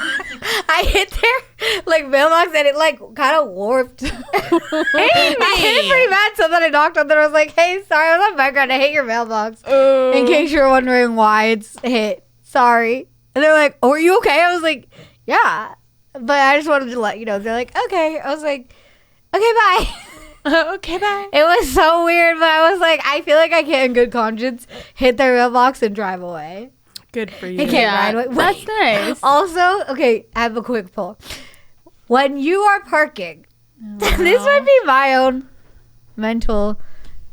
I hit their like mailbox and it like kind of warped. I hit it pretty bad, so then I knocked on there. I was like, hey, sorry, I was on background. I hit your mailbox. In case you're wondering why it's hit. Sorry. And they're like, oh, are you okay? I was like, yeah. But I just wanted to let you know. They're like, okay. I was like, okay, bye. Okay, bye. It was so weird, but I was like, I feel like I can't in good conscience hit their mailbox and drive away. Good for I you. can't ride away. That's nice. Also, okay, I have a quick poll. When you are parking, this might be my own mental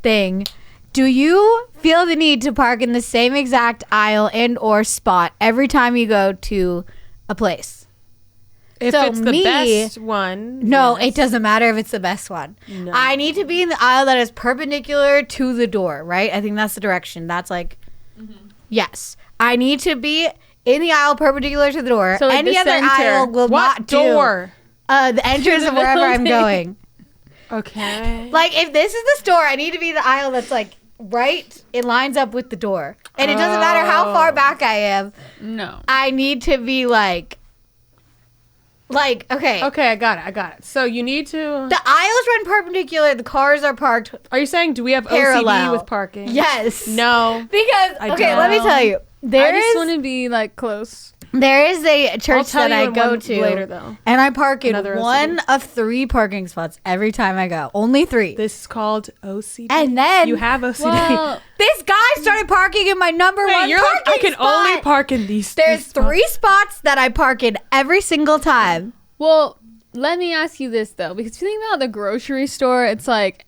thing. Do you feel the need to park in the same exact aisle and or spot every time you go to a place? If So it's the me- best one. No, yes. it doesn't matter if it's the best one. No. I need to be in the aisle that is perpendicular to the door, right? I think that's the direction. That's like, yes. I need to be in the aisle perpendicular to the door. So, like, Any the other center. aisle will What not door? do. The entrance the of wherever I'm building. going. Okay. Like, if this is the store, I need to be in the aisle that's like right. It lines up with the door. And it doesn't matter how far back I am. No. I need to be like, okay. Okay, I got it. So you need to. The aisles run perpendicular. The cars are parked Are you saying do we have parallel OCD with parking? Yes. No. Because I okay, let me don't. tell you. I There just is want to be like close. there is a I'll church tell that you I in go one to later though. and I park in Another one OCD. of 3 parking spots every time I go. Only 3. This is called OCD. And then you have OCD. Well, this guy started parking in my number Wait, one you're like, parking I can spot. only park in these. There's spots. 3 spots that I park in every single time. well, let me ask you this though, because if you think about the grocery store, it's like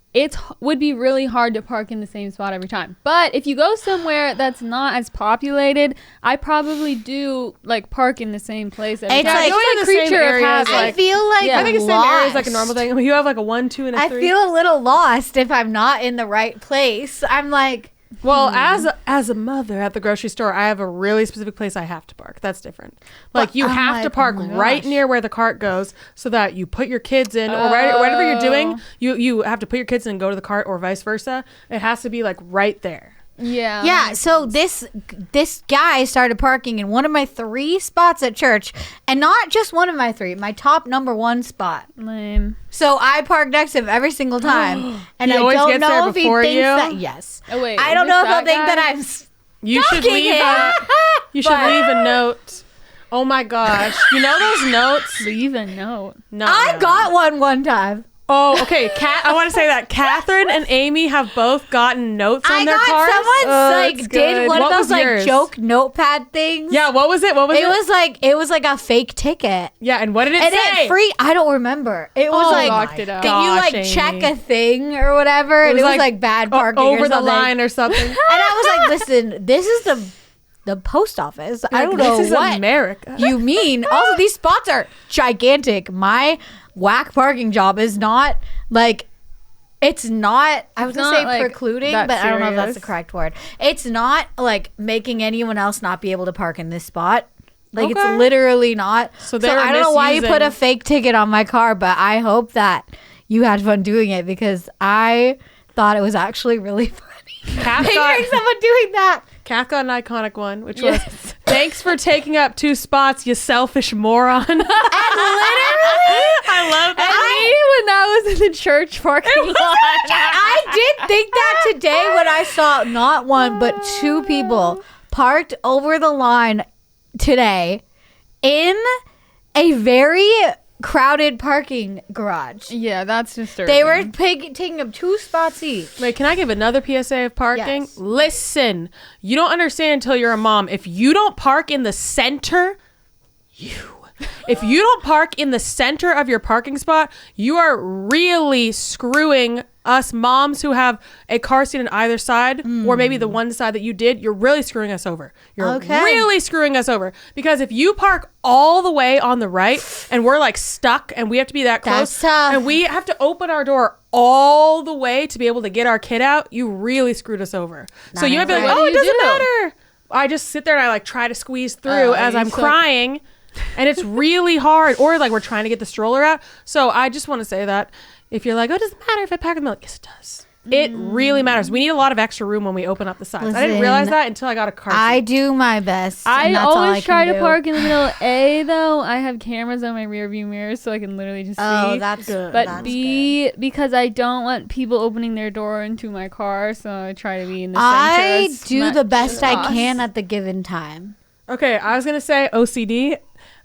would be really hard to park in the same spot every time. But if you go somewhere that's not as populated, I probably do like park in the same place every It's time. like- Just Going in the same creature of areas, habit. I like- feel like Yeah. I think the same area is like a normal thing. You have like a 1, 2, and a 3. I feel a little lost if I'm not in the right place. I'm like, Well, as a mother at the grocery store, I have a really specific place I have to park. That's different. Like you I'm have to like, park oh my right gosh. near where the cart goes, so that you put your kids in, or whatever you're doing, you have to put your kids in and go to the cart, or vice versa. It has to be like right there. Yeah. yeah, so this guy started parking in one of my 3 spots at church, and not just one of my 3, my top number 1 spot. Lame. So I park next to him every single time, and He I always don't gets there know if he before thinks you? that. Yes, Oh wait. I is don't this know if he'll that think guy? that I'm. You should Stalking leave him. you should leave a note. Oh my gosh, you know those notes? Leave a note. No, I got one time. Oh, okay. I want to say that Catherine and Amy have both gotten notes on I their got cars. someone that's did good. one What of was those like yours? joke notepad things. Yeah, what was it? It was like a fake ticket. Yeah, and what did it And say? it free. I don't remember. It was Oh like, locked it up. can you like Gosh, check Amy. a thing or whatever? And it was like bad parking or over the something. line or something. And I was like, listen, this is the post office. I don't know This is what America. you mean. Also, these spots are gigantic. My whack parking job is not like. It's not, I was going to not, say like, precluding, that but I don't know if that's the serious. correct word. It's not like making anyone else not be able to park in this spot. Like Okay. it's literally not. So they were I don't know why you put a misusing- fake ticket on my car, but I hope that you had fun doing it because I thought it was actually really funny. Kath Picturing got, someone doing that. Kath got an iconic one, which Yes. was, thanks for taking up 2 spots, you selfish moron. And literally, I love And that. me when that was in the church parking lot. I did think that today when I saw not one but 2 people parked over the line today in a very crowded parking garage. Yeah, that's disturbing. They were taking up 2 spots each. Wait, can I give another PSA of parking? Yes. Listen, you don't understand until you're a mom. If you don't park in the center, if you don't park in the center of your parking spot, you are really screwing us moms who have a car seat on either side, or maybe the one side that you did. You're really screwing us over. You're really screwing us over, because if you park all the way on the right and we're like stuck and we have to be that close, That's tough. and we have to open our door all the way to be able to get our kid out, you really screwed us over. So you might be like, What oh, do it you doesn't do? matter. I just sit there and I like try to squeeze through as I'm crying. And it's really hard. Or like we're trying to get the stroller out. So I just want to say that if you're like, oh, it doesn't matter if I park in the middle. Yes, it does. It really matters. We need a lot of extra room when we open up the sides. I didn't realize that until I got a car seat. I do my best. I that's all always can try to do. park in the middle. A, though, I have cameras on my rear view mirror so I can literally just see. Oh, that's good. But That's B, because I don't want people opening their door into my car, so I try to be in the center. I as do much the best I as can at the given time. Okay, I was going to say OCD.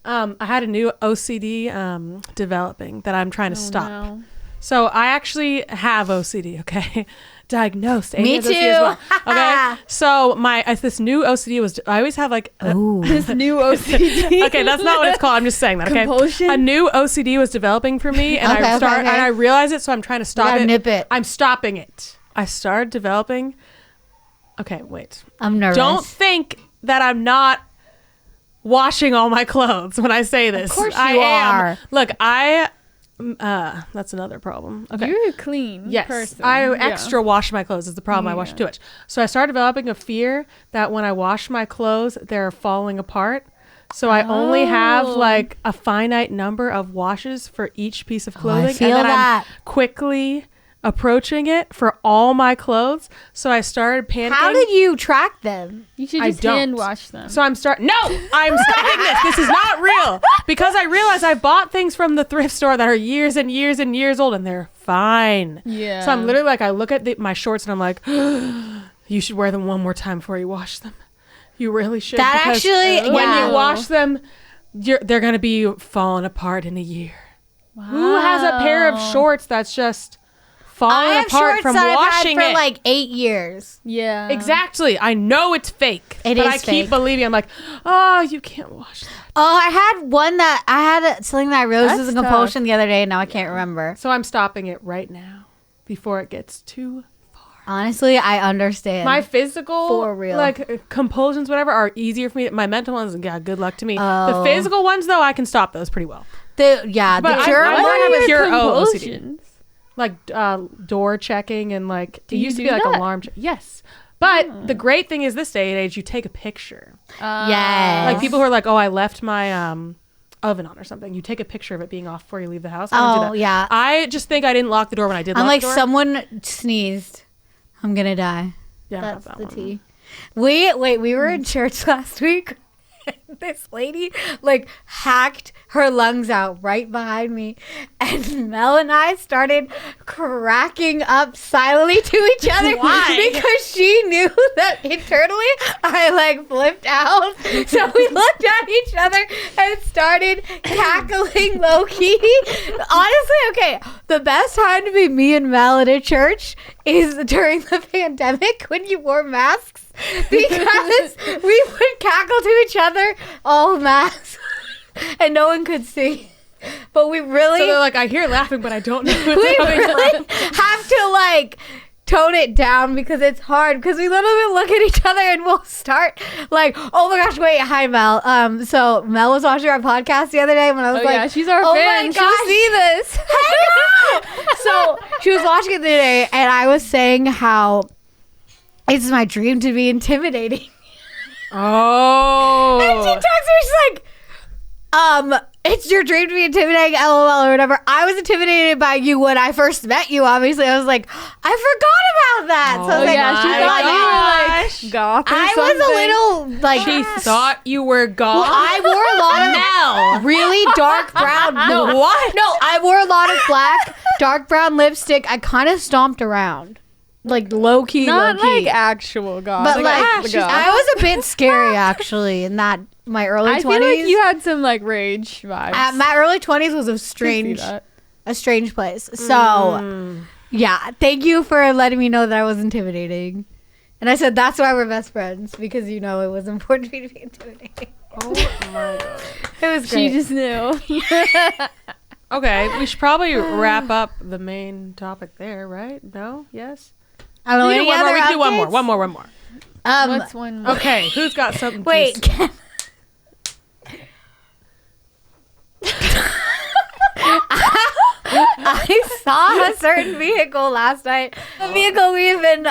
I had a new OCD developing that I'm trying to stop. No. So I actually have OCD, okay? Diagnosed. Me Amy has OCD too. as well, okay? So this new OCD was, I always have like, This new OCD. okay, that's not what it's called. I'm just saying that, okay? Compulsion? A new OCD was developing for me, and Okay, okay. and I realized it, so I'm trying to stop gotta it. nip it. I'm stopping it. I started developing. Okay, wait. I'm nervous. Don't think that I'm not washing all my clothes when I say this. Of course I you am. are. Look, that's another problem. Okay. You're a clean Yes, person. I Yeah. extra wash my clothes is the problem. I wash too much. So I started developing a fear that when I wash my clothes, they're falling apart. So I only have like a finite number of washes for each piece of clothing. I feel and then that. I'm quickly approaching it for all my clothes. So I started panicking. How did you track them? You should I just don't. hand wash them. So I'm stopping this. This is not real, because I realized I bought things from the thrift store that are years and years and years old, and they're fine. Yeah. So I'm literally like, I look at my shorts and I'm like, you should wear them one more time before you wash them. You really should. That because actually, when yeah. you wash them, they're gonna be falling apart in a year. Wow. Who has a pair of shorts that's just I falling have apart shorts from that I've washing had for it? like 8 years. Yeah. Exactly. I know it's fake. It but is I keep fake. believing. I'm like, oh, you can't wash that. Oh, I had one that I had something that I realized That's was a compulsion the other day, and now I can't remember. So I'm stopping it right now before it gets too far. Honestly, I understand. My physical, For real. like compulsions, whatever, are easier for me. My mental ones, yeah, good luck to me. Oh. The physical ones, though, I can stop those pretty well. the But the I- germ I one learned was with pure OCD. compulsions. Like door checking and like it you used to do be like that? alarm. Yes, but the great thing is this day and age, you take a picture. Yes. Like people who are like, oh, I left my oven on or something. You take a picture of it being off before you leave the house. I don't do Oh, that. yeah. I just think I didn't lock the door when I did. I'm lock like, the door. someone sneezed. I'm gonna die. Yeah, I don't That's have the that one. tea. We were in church last week. This lady like hacked her lungs out right behind me, and Mel and I started cracking up silently to each other. Why? Because she knew that internally I like flipped out. So we looked at each other and started cackling low key. Honestly, okay, the best time to be me and Mel at a church is during the pandemic when you wore masks. Because we would cackle to each other all masks and no one could see. But we really, So they're like, I hear laughing, but I don't know what's we coming really from. have to like tone it down because it's hard. Because we literally look at each other and we'll start like, oh my gosh, wait, hi Mel. So Mel was watching our podcast the other day when I was Oh, like, yeah, she's our oh fan. my She'll gosh, see this. so she was watching it the other day, and I was saying how it's my dream to be intimidating. Oh. And she talks to me, she's like, it's your dream to be intimidating, LOL or whatever. I was intimidated by you when I first met you, obviously. I was like, I forgot about that. So I was like, yeah, she my thought gosh. you were like goth or I something. was a little like She thought you were gone. well, I wore a lot of really dark brown. No, What? No, I wore a lot of black, dark brown lipstick. I kind of stomped around, like low key, Not low key. like actual goth. But like, the goth. I was a bit scary actually in that my early 20s. I feel like you had some like rage vibes. My early 20s was a I strange see that. place. So, yeah, thank you for letting me know that I was intimidating. And I said, that's why we're best friends, because you know it was important for me to be intimidating. Oh my god. It was great. She just knew. Okay, we should probably wrap up the main topic there, right? No? Yes? I don't know. We Any can other do one more. updates? One more. What's one more? Okay, who's got something Wait. juicy? I saw a certain vehicle last night. A vehicle we've been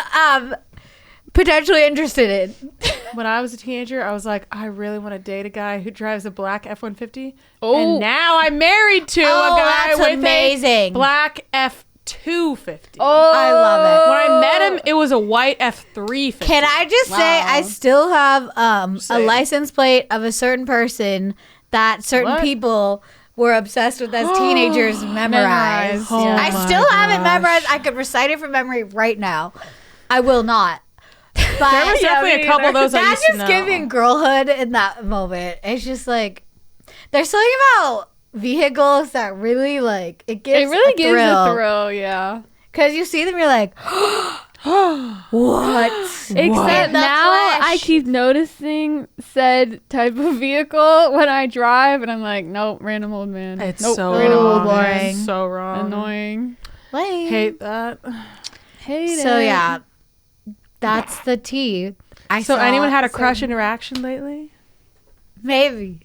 potentially interested in. When I was a teenager, I was like, I really want to date a guy who drives a black F-150. Oh. And now I'm married to a Oh, guy that's with amazing. a black F-250. Oh, I love it. When I met him, it was a white F-350. Can I just say I still have a saying. license plate of a certain person that certain What? people were obsessed with as teenagers memorized. Oh I my still have it gosh. memorized. I could recite it from memory right now. I will not. There But was definitely me a couple of those I that's used to just know. giving girlhood in that moment. It's just like there's something about vehicles that really like it gives It really a gives thrill. a thrill, yeah. Because you see them, you're like, what? Except In the now flesh. I keep noticing said type of vehicle when I drive, and I'm like, nope, random old man. It's nope, so random wrong. old man. boring. It's so wrong. Annoying. Lame. Hate that. Hate So it. yeah, that's the tea. So anyone had a crush interaction lately? Maybe.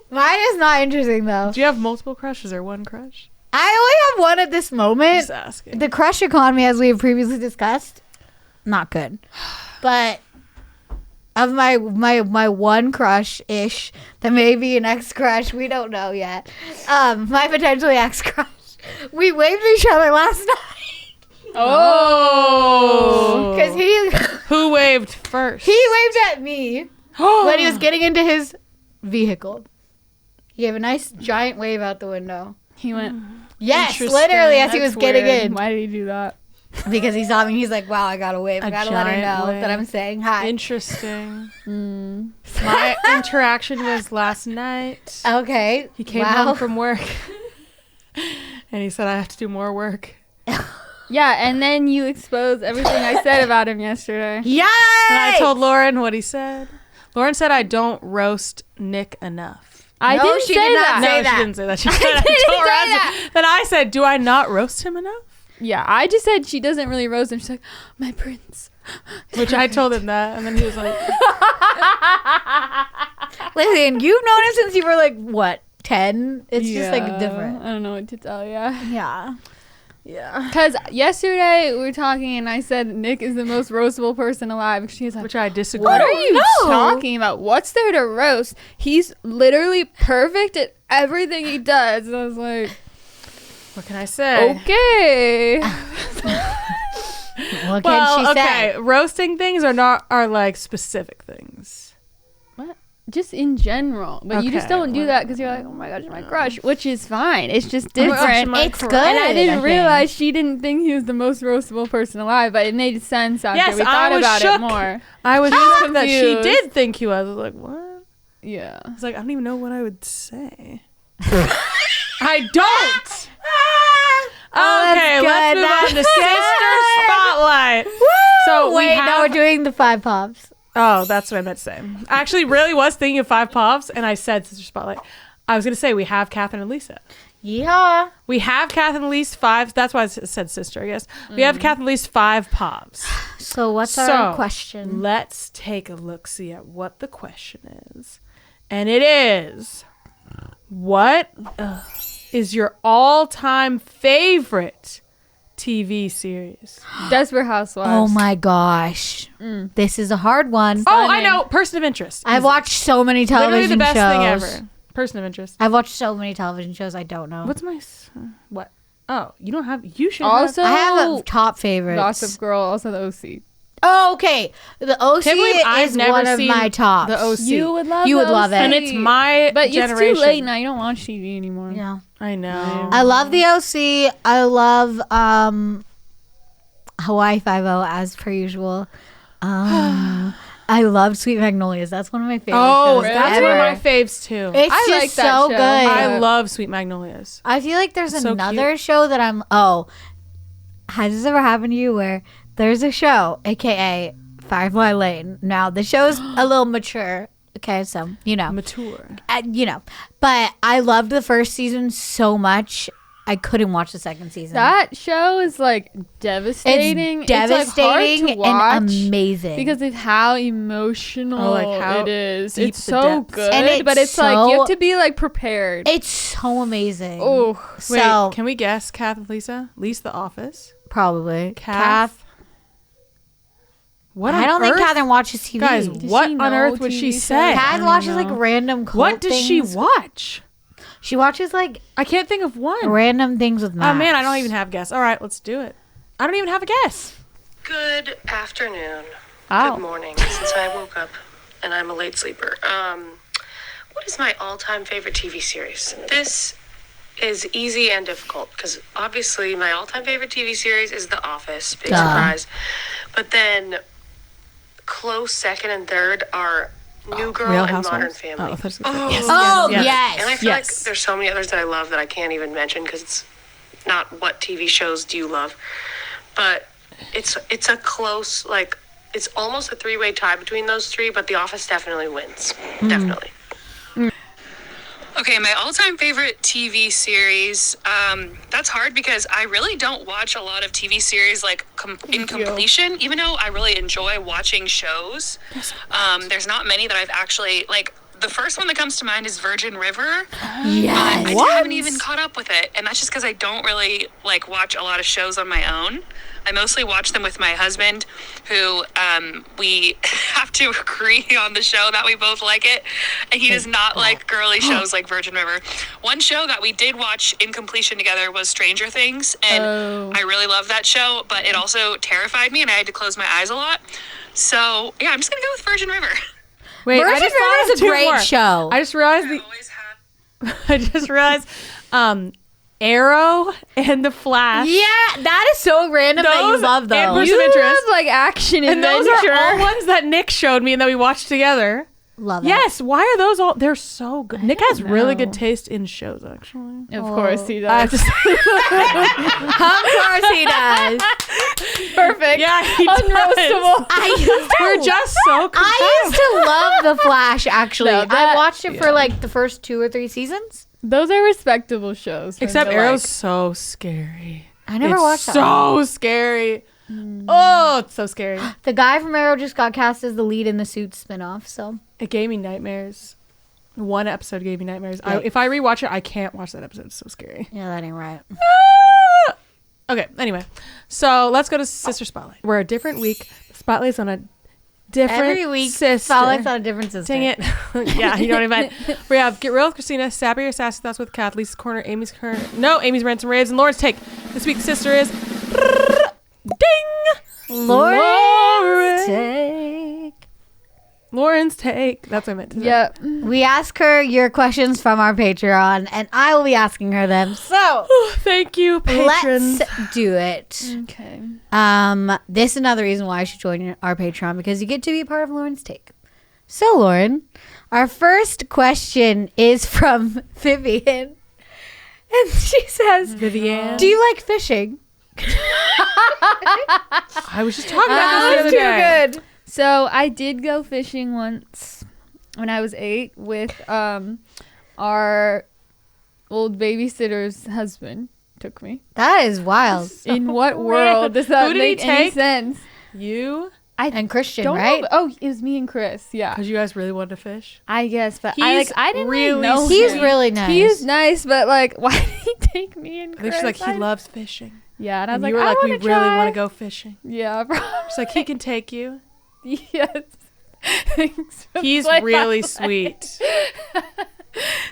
Mine is not interesting though. Do you have multiple crushes or one crush? I only have one at this moment. Just asking. The crush economy, as we have previously discussed, not good. But of my one crush ish, that may be an ex crush, we don't know yet. My potentially ex crush. We waved at each other last night Oh. because Who waved first? he waved at me when he was getting into his vehicle. He gave a nice giant wave out the window. He went, Yes, Interesting. literally as he "That's was getting weird. in. Why did he do that? Because he saw me, he's like, wow, I gotta wave. I A gotta let her giant know wave. that I'm saying hi. Interesting. Mm. My interaction was last night. Okay. He came wow. home from work and he said I have to do more work. Yeah, and then you exposed everything I said about him yesterday. Yay! And I told Lauren what he said. Lauren said I don't roast Nick enough. I No, didn't she say did not that. say No, that. she didn't say that. She said I didn't don't say roast that. him. Then I said, do I not roast him enough? Yeah, I just said she doesn't really roast him. She's like, my prince. Which I told him that. And then he was like, Listen, you've known him since you were like, what, 10? It's just like Yeah, different. I don't know what to tell you. Yeah. yeah. Because yesterday we were talking and I said Nick is the most roastable person alive. And she's like, Which I disagree. what are you no. talking about? What's there to roast? He's literally perfect at everything he does. And I was like, What can I say? okay. What can Well, she okay. say? Roasting things are like specific things. What? Just in general. But you just Okay, don't do well, that because you're like, oh my gosh, you're my crush. Which is fine. It's just Oh my gosh, different. am I It's correct? good. And I didn't think. realize she didn't think he was the most roastable person alive, but it made sense after Yes, we I thought was about shook. it more. I was shocked that she confused. did think he was. I was like, what? Yeah. I was like, I don't even know what I would say. I don't. Okay, let's good. move on to That's Sister Spotlight. So we Wait, now we're have. doing the 5 pops. Oh, that's what I meant to say. I actually really was thinking of 5 pops, and I said Sister Spotlight. I was going to say we have Catherine and Lisa. Yeah. We have Catherine and Lisa 5. That's why I said sister, I guess. We have Catherine and Lisa 5 pops. So what's So, our question? Let's take a look-see at what the question is. And it is, what is your all-time favorite TV series? Desperate Housewives. Oh my gosh. This is a hard one. Oh, I know. Person of interest. I've watched so many television literally the best shows. thing ever. Person of interest. I've watched so many television shows I don't know. What's my... What? Oh, you don't have... You should Also, I have a top favorites. Gossip Girl, also the OC. Oh, okay. The OC Can't believe I've is never one of seen my tops. the OC. You would love You would the love it. OC. And it's my But generation. it's too late now. You don't watch TV anymore. Yeah. I know. I love the OC. I love Hawaii Five-0 as per usual. I love Sweet Magnolias. That's one of my favorite Oh, shows that's ever. one of my faves too. It's I just like that so show. good. I love Sweet Magnolias. I feel like there's So another show that has this ever happened to you where there's a show, aka Firefly Lane. Now the show's a little mature. Okay, so Mature. but I loved the first season so much. I couldn't watch the second season. That show is like devastating. It's devastating like, hard to watch and amazing because of how emotional how it is. deep It's the so depths. good, And but it's like you have to be like prepared. It's so amazing. Oh, So Wait, can we guess Kath and Lisa? Lisa The Office. probably Kath. What on I don't think earth? Catherine watches TV. Guys, Does what she on know earth would she TV shows? say? Kat watches like random cult What does she things. watch? She watches like I can't think of one. random things with Max. Oh man, I don't even have guess. All right, let's do it. I don't even have a guess. Good afternoon. Ow. Good morning, since I woke up and I'm a late sleeper. What is my all-time favorite TV series? This is easy and difficult because obviously my all-time favorite TV series is The Office. Big surprise. But then close second and third are New Girl Real and Housewives? Modern Family. Oh, that's good. Yes. Oh Yes. yes. And I feel like Yes. there's so many others that I love that I can't even mention because it's not what TV shows do you love. But it's a close, like, it's almost a three-way tie between those three, but The Office definitely wins. Definitely. Okay, my all-time favorite TV series, that's hard because I really don't watch a lot of TV series like in completion, even though I really enjoy watching shows. There's not many that I've actually, like, the first one that comes to mind is Virgin River. Yes. I haven't even caught up with it, and that's just because I don't really, like, watch a lot of shows on my own. I mostly watch them with my husband, who we have to agree on the show that we both like it, and he does not like girly shows like Virgin River. One show that we did watch in completion together was Stranger Things, and I really love that show, but it also terrified me, and I had to close my eyes a lot. So, yeah, I'm just going to go with Virgin River. Wait, Virgin I just River thought is of a two great more. show. I just realized I always have. I just realized Arrow and The Flash. Yeah, that is so random that you Those love and those. Person You of interest. love like action And those adventure. are all ones that Nick showed me and that we watched together. Love it. Yes, why are those all? They're so good. Nick has really know. good taste in shows, actually. Of course he I have does. to say, Of course he does. Perfect. yeah, he Unroastable. does. We're just so I used to love The Flash, actually. No, I that- watched it for like the first 2 or 3 seasons. Those are respectable shows. Except from the, Arrow's like- so scary. I never It's watched that. so scary. Oh, it's so scary. The guy from Arrow just got cast as the lead in the Suits spinoff, so. It gave me nightmares. One episode gave me nightmares. Yeah. If I rewatch it, I can't watch that episode. It's so scary. Yeah, that ain't right. Okay, anyway. So let's go to Sister Spotlight. We're a different week. The Spotlight's on a different Every week, sister. Spotlight's on a different sister. Dang it. Yeah, you know what I meant. We have Get Real with Christina, Sappy or Sassy Thoughts with Kath, Lisa's Corner, Amy's Corner. No, Amy's Rants and Raves, and Lauren's Take. This week's sister is... Ding! Lauren's Take. Lauren's Take. That's what I meant to say. Yep. We ask her your questions from our Patreon, and I will be asking her them. So Thank you, patrons. let's do it. Okay. This is another reason why I should join our Patreon, because you get to be a part of Lauren's Take. So, Lauren, our first question is from Vivian. And she says, Vivian. do you like fishing? I was just talking about this the other day. Good. So I did go fishing once when I was 8 with our old babysitter's husband. Took me. That is wild. In what world does that Who did he make any take? sense? You? And Christian, Don't right? know. Oh, it was me and Chris. Yeah, Because you guys really wanted to fish? I guess. But He's I didn't really know He's him. really nice. He is nice, but like, why did he take me and I Chris? think she's like, he loves fishing. Yeah, and I was And like, you were I like, we want really to want to go fishing. Yeah, She's like, he can take you. yes. Thanks for He's playing really my sweet.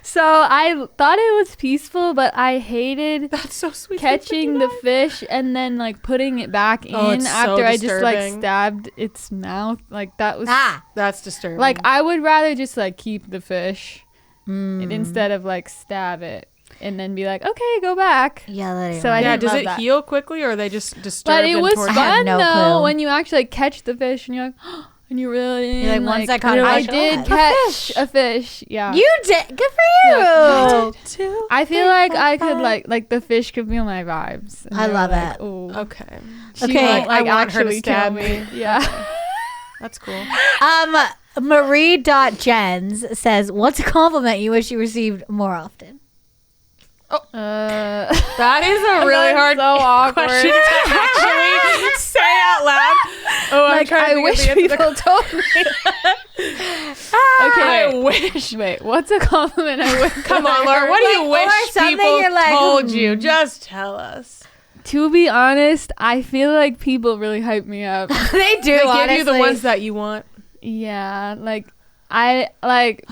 So I thought it was peaceful, but I hated That's so sweet. catching the fish and then like putting it back in Oh, it's so after I just like disturbing. stabbed its mouth. Like that was That's disturbing. like I would rather just like keep the fish and instead of like stab it and then be like, okay, go back. Yeah, that ain't So I right. yeah, didn't does love it that. heal quickly or are they just disturbed But it and was tortured? I have fun no though clue. when you actually like catch the fish and you're like, Can you really? You're like, once I caught I a fish. did catch a fish. Yeah. You did. Good for you. I did too. I feel like I could like the fish could feel my vibes. And I they were love like, it. Ooh. Okay. She Okay, won't, like, I want her to actually stab kill me. Yeah. That's cool. Marie.Jens says, what's a compliment you wish you received more often? That is a really hard so awkward. question to actually say out loud. Oh, I'm Like, trying I wish to think of the people told me. I Okay, wish. wait. What's a compliment I wish? Come on, Laura. What do you Like, or wish something people you're like, told you? Just tell us. To be honest, I feel like people really hype me up. They do, They give honestly. you the ones that you want. Yeah, like I like.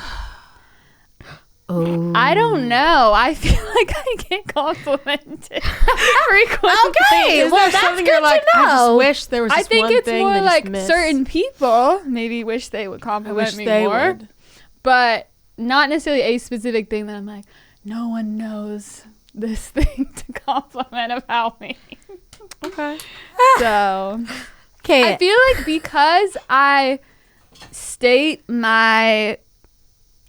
Oh. I don't know. I feel like I get complimented frequently. Okay, Is well, there that's something good you're like, to I just know. wish there was I this think one it's thing more they like just miss. certain people maybe wish they would I compliment wish me they more, would. but not necessarily a specific thing that I'm like, no one knows this thing to compliment about me. Okay. So Okay. I feel like because I state my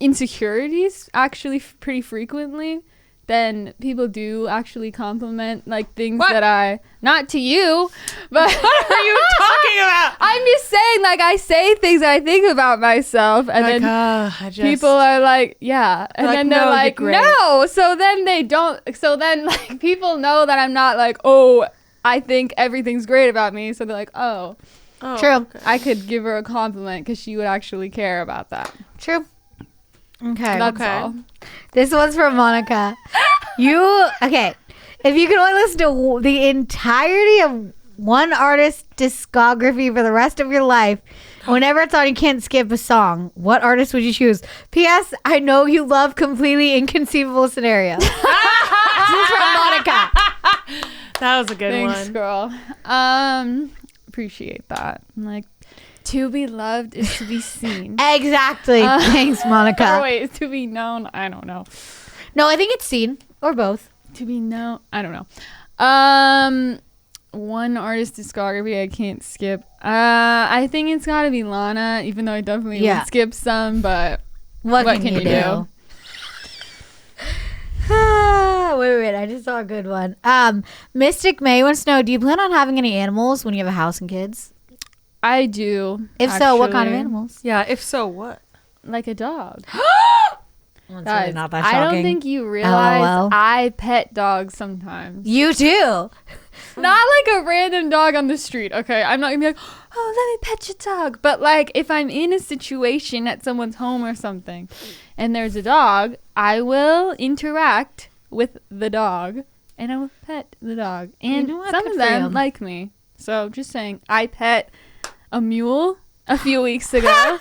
insecurities actually pretty frequently, then people do actually compliment like things What? that I, not to you, but What are you talking about? I'm just saying, like, I say things that I think about myself, and Like, then I just, people are like, yeah, and Like, then they're no, you're like, great. no. So then they don't. So then, like, people know that I'm not like, oh, I think everything's great about me. So they're like, oh, Oh, True. okay. I could give her a compliment because she would actually care about that. True. Okay. That's Okay. all. This one's from Monica. Okay. If you could only listen to the entirety of one artist's discography for the rest of your life, whenever it's on, you can't skip a song. What artist would you choose? P.S. I know you love Completely Inconceivable Scenario. This is from Monica. That was a good Thanks, one. girl. Appreciate that. I'm like, to be loved is to be seen. Exactly. Thanks, Monica. Or wait, is to be known? I don't know. No, I think it's seen or both. To be known? I don't know. One artist discography I can't skip. I think it's gotta be Lana, even though I definitely would skip some, but What What can can you you do? Wait. I just saw a good one. Mystic May wants to know, do you plan on having any animals when you have a house and kids? I do. If so, what kind of actually. animals? Yeah, if so, what? Like a dog. That's Guys, really not that I don't shocking. think you realize LOL. I pet dogs sometimes. You do. Not like a random dog on the street, okay? I'm not gonna be like, oh, let me pet your dog. But like, if I'm in a situation at someone's home or something and there's a dog, I will interact with the dog and I will pet the dog. And know what? some Good of for them you. like me. So just saying, I pet a mule a few weeks ago.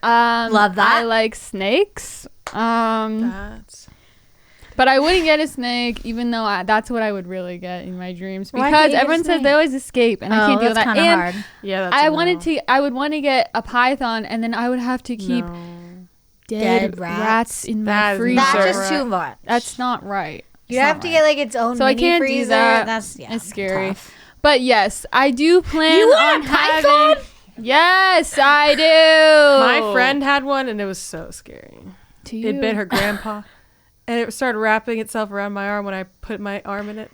Love that. I like snakes. That's But I wouldn't get a snake, even though that's what I would really get in my dreams. Why can't Because you get a everyone says snake? they always escape, and I can't deal with that's that. kind of And hard. yeah. That's I a wanted no. to. I would want to get a python, and then I would have to keep No. Dead rats rats. in That my is freezer. not That's just right. too much. That's not right. You It's have not to right. get like its own So I mini can't do freezer. that. That's It's scary. tough. But yes, I do plan You want on a python? having. Yes, I do. My friend had one, and it was so scary. To you. It bit her grandpa, and it started wrapping itself around my arm when I put my arm in it.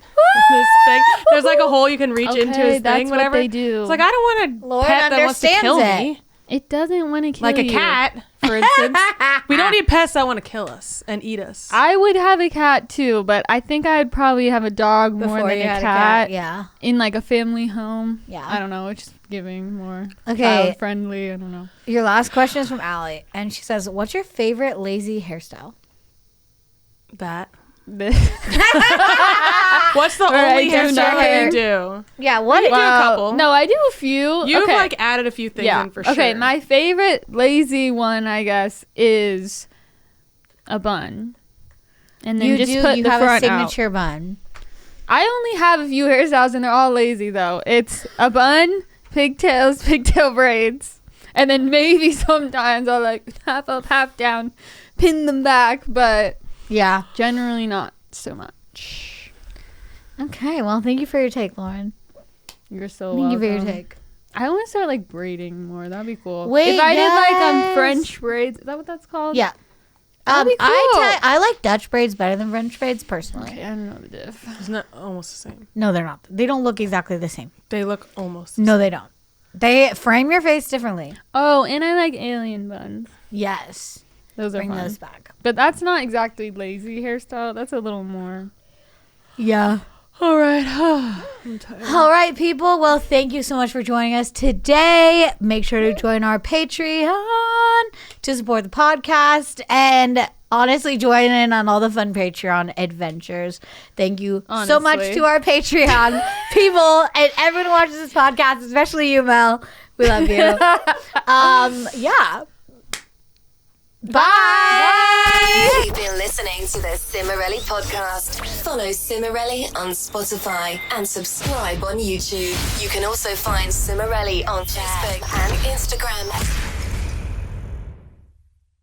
This thing. There's like a hole you can reach into Okay, his that's thing. what Whatever. they do. It's like I don't want a Lauren pet that wants to kill understands me, It doesn't want to kill like a you. cat, for instance. We don't need pets that want to kill us and eat us. I would have a cat too, but I think I'd probably have a dog more Before than you a had cat, Yeah. in like a family home. Yeah. I don't know. It's just giving more Okay. child friendly. I don't know. Your last question is from Allie, and she says, "What's your favorite lazy hairstyle?" that. This- What's the I only do hairstyle not that hair. you do? Yeah. What? You do a couple. No, I do a few. You've okay. like added a few things in for sure. Okay, my favorite lazy one, I guess, is a bun. And then You just do. put You the have a front out. signature bun. I only have a few hairstyles and they're all lazy though. It's a bun, pigtails, pigtail braids. And then maybe sometimes I'll like half up, half down, pin them back, but Yeah. generally not so much. Okay. Well, thank you for your take, Lauren. You're so Thank you welcome. for your take. I want to start like braiding more. That'd be cool. Wait, if I did like yes. French braids, is that what that's called? Yeah. That'd be cool. I like Dutch braids better than French braids personally. Okay, I don't know the diff. Isn't that almost the same? No, they're not. They don't look exactly the same. They look almost the No, same. they don't. They frame your face differently. Oh, and I like alien buns. Yes. Those are Bring fun. those back. But that's not exactly lazy hairstyle. That's a little more. Yeah. All right. I'm tired. All right, people. Well, thank you so much for joining us today. Make sure to join our Patreon to support the podcast and honestly join in on all the fun Patreon adventures. Thank you so much Honestly. to our Patreon people and everyone who watches this podcast, especially you, Mel. We love you. Yeah. Bye. You've been listening to the Cimorelli podcast. Follow Cimorelli on Spotify and subscribe on YouTube. You can also find Cimorelli on Facebook and Instagram.